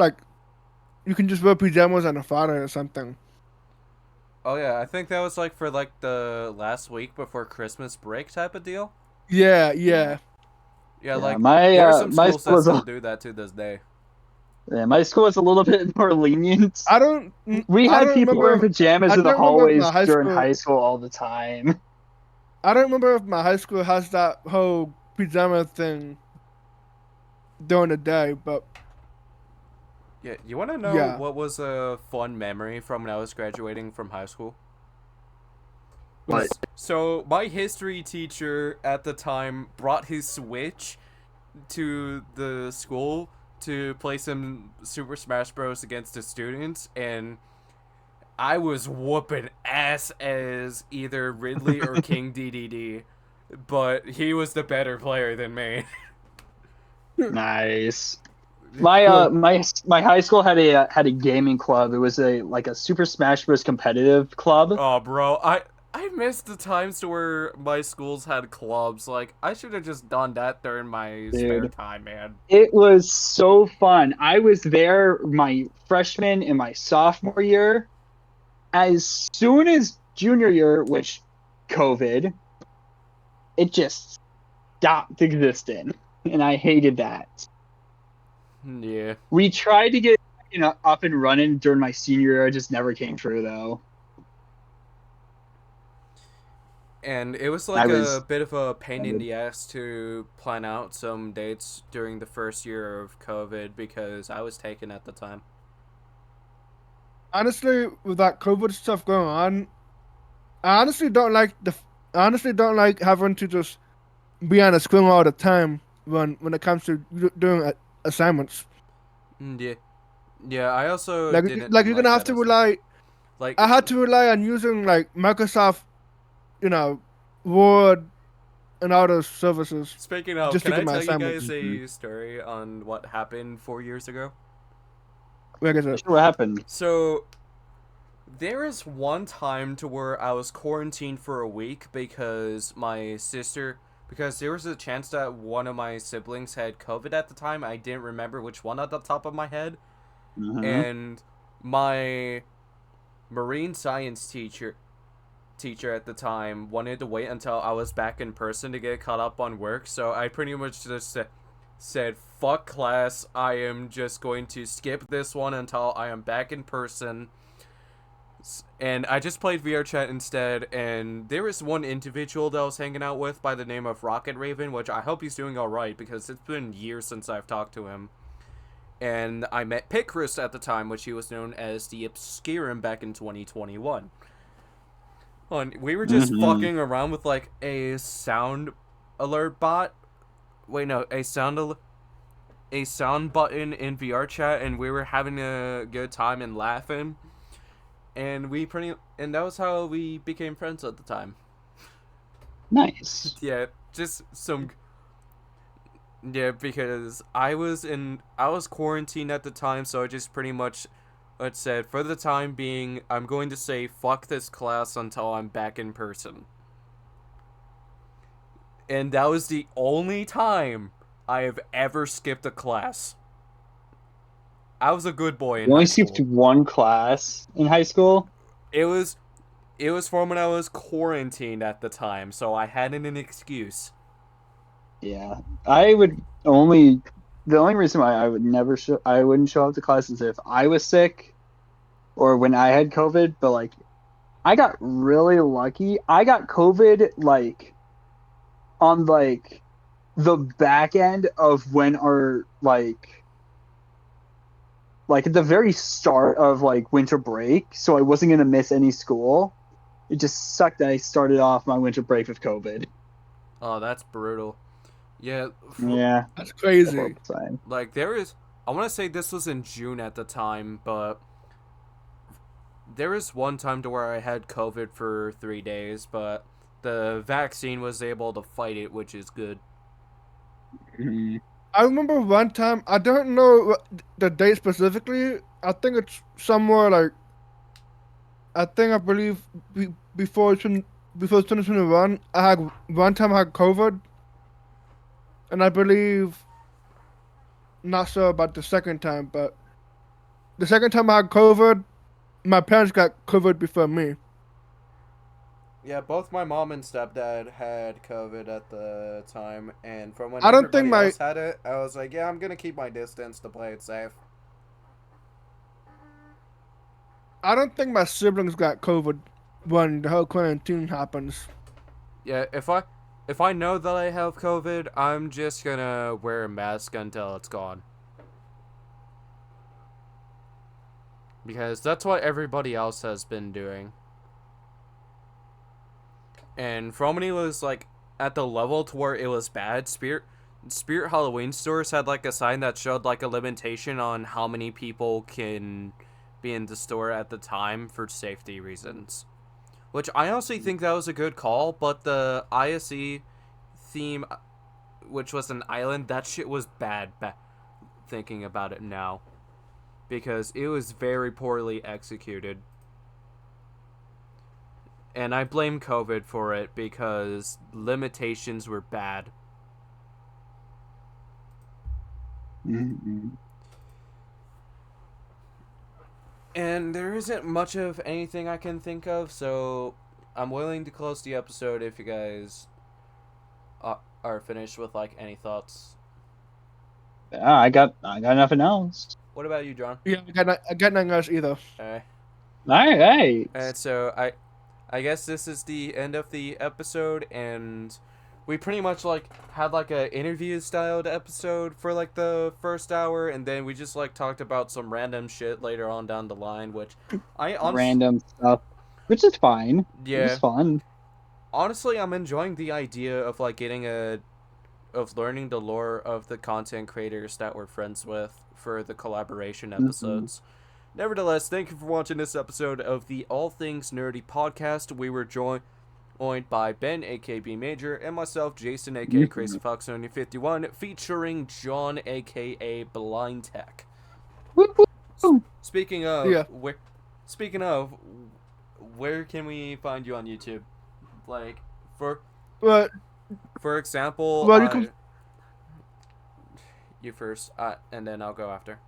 you can just wear pajamas on a Friday or something. Oh yeah, I think that was for the last week before Christmas break type of deal. Yeah. Yeah, my there are some my schools school that is still do that to this day. Yeah, my school is a little bit more lenient. We I had don't people remember, wearing pajamas I in the don't remember if hallways my high during school, high school all the time. I don't remember if my high school has that whole pajama thing during the day, but Yeah, you want to know yeah. what was a fun memory from when I was graduating from high school? What? So, my history teacher at the time brought his Switch to the school to play some Super Smash Bros. Against the students, and I was whooping ass as either Ridley or King DDD, but he was the better player than me. Nice. My Cool. my high school had a gaming club. It was a Super Smash Bros. Competitive club. Oh, bro, I missed the times to where my schools had clubs. Like, I should have just done that during my spare Dude, time, man. it was so fun. I was there my freshman and my sophomore year. As soon as junior year, which COVID, it just stopped existing, and I hated that. Yeah. We tried to get up and running during my senior year. It just never came true though. And it was like I a was bit of a pain in the ass to plan out some dates during the first year of COVID because I was taken at the time. Honestly, with that COVID stuff going on, I honestly don't like I honestly don't like having to just be on a screen all the time when it comes to doing assignments. Yeah. Yeah, I also Like didn't like you're gonna like have that to as well. rely. Like, I had to rely on using like Microsoft, you know, Word and all those services speaking of, just can to I get my tell you assignments. guys a story on what happened 4 years ago? Like I said, sure what happened. So, there is one time to where I was quarantined for a week because because there was a chance that one of my siblings had COVID at the time. I didn't remember which one at the top of my head. Hmm. And my marine science teacher at the time wanted to wait until I was back in person to get caught up on work, so I pretty much just said, fuck class, I am just going to skip this one until I am back in person. And I just played VR chat instead, and there was one individual that I was hanging out with by the name of Rocket Raven, which I hope he's doing alright because it's been years since I've talked to him. And I met Pickrus at the time, which he was known as the Obscurum back in 2021. And we were just Hmm. fucking around with like a sound alert bot. Wait, no, a sound button in VR chat, and we were having a good time and laughing. And that was how we became friends at the time. Nice. Yeah, just some. Yeah, because I was quarantined at the time, so I just pretty much said, for the time being, I'm going to say fuck this class until I'm back in person. And that was the only time I have ever skipped a class. I was a good boy in You only high skipped school. one class in high school. It was it was from when I was quarantined at the time, so I hadn't an excuse. Yeah, I would only. The only reason why I wouldn't show up to class is if I was sick or when I had COVID. But like, I got really lucky. I got COVID on the back end of when our like at the very start of like winter break, so I wasn't gonna miss any school. It just sucked that I started off my winter break with COVID. Oh, that's brutal. Yeah, Yeah, that's it's a crazy. horrible sign. like there is. I want to say this was in June at the time, but there was one time to where I had COVID for 3 days, but the vaccine was able to fight it, which is good. Mhm. I remember one time. I don't know the date specifically. I think it's somewhere like I believe before 2021. I had one time I had COVID, and I believe not sure about the second time, but the second time I had COVID, my parents got COVID before me. Yeah, both my mom and stepdad had COVID at the time, and from when I don't think everybody my else had it, I was like, yeah, I'm gonna keep my distance to play it safe. I don't think my siblings got COVID when the whole quarantine happens. Yeah, if I know that I have COVID, I'm just gonna wear a mask until it's gone. Because that's what everybody else has been doing. And Fromany was like at the level to where it was bad. Spirit Halloween stores had like a sign that showed like a limitation on how many people can be in the store at the time for safety reasons. Which I honestly think that was a good call, but the ISE theme which was an island. That shit was bad. Thinking about it now, because it was very poorly executed, and I blame COVID for it because limitations were bad. Mm-hmm. And there isn't much of anything I can think of, so I'm willing to close the episode if you guys are finished with like any thoughts. Yeah, I got nothing else. What about you, John? Yeah, I got nothing else either. Alright. All right. And so I guess this is the end of the episode, and we pretty much like had like a interview styled episode for like the first hour, and then we just like talked about some random shit later on down the line, which I Random stuff, which is fine. It yeah, was fun. honestly, I'm enjoying the idea of like of learning the lore of the content creators that we're friends with for the collaboration episodes. Nevertheless, thank you for watching this episode of the All Things Nerdy podcast. We were joined by Ben, aka B Major, and myself, Jason, aka Crazy Fox 51, featuring John, aka Blind Tech. Speaking of, Yeah. where can we find you on YouTube? Like, But for example, Well, you can- you first, and then I'll go after.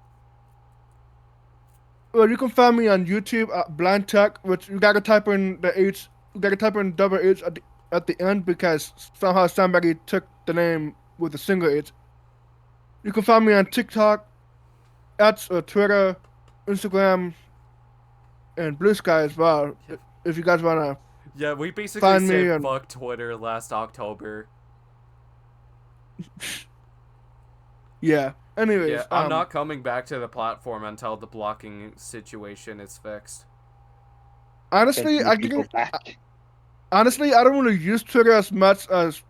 well, you can find me on YouTube at Blind Tech, which you gotta type in the H, you gotta type in double H at the end because somehow somebody took the name with a single H. You can find me on TikTok, X, Twitter, Instagram, and Blue Sky as well. If you guys wanna. Yeah, we basically Find me said on- fuck Twitter last October. Yeah. Anyways, Yeah, I'm not coming back to the platform until the blocking situation is fixed. Honestly, Get I people didn't. back. Honestly, I don't really use Twitter as much as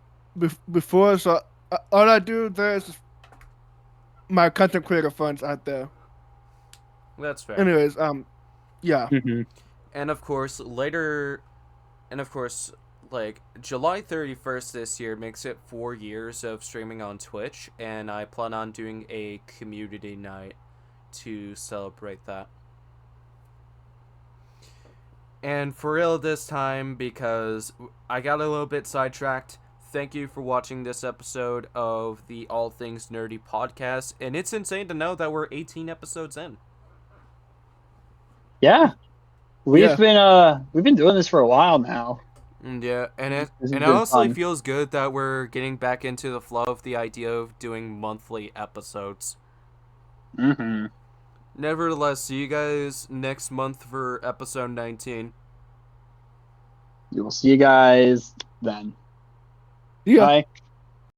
before, so all I do there is my content creator funds out there. That's fair. Anyways, yeah. And of course, like July 31st this year makes it 4 years of streaming on Twitch, and I plan on doing a community night to celebrate that. And for real this time, because I got a little bit sidetracked, thank you for watching this episode of the All Things Nerdy podcast, and it's insane to know that we're 18 episodes in. Yeah. We've Yeah. been doing this for a while now. Yeah, and This has it been honestly fun. feels good that we're getting back into the flow of the idea of doing monthly episodes. Mm-hmm. Nevertheless, see you guys next month for episode 19. You will see you guys then. Yeah. Bye.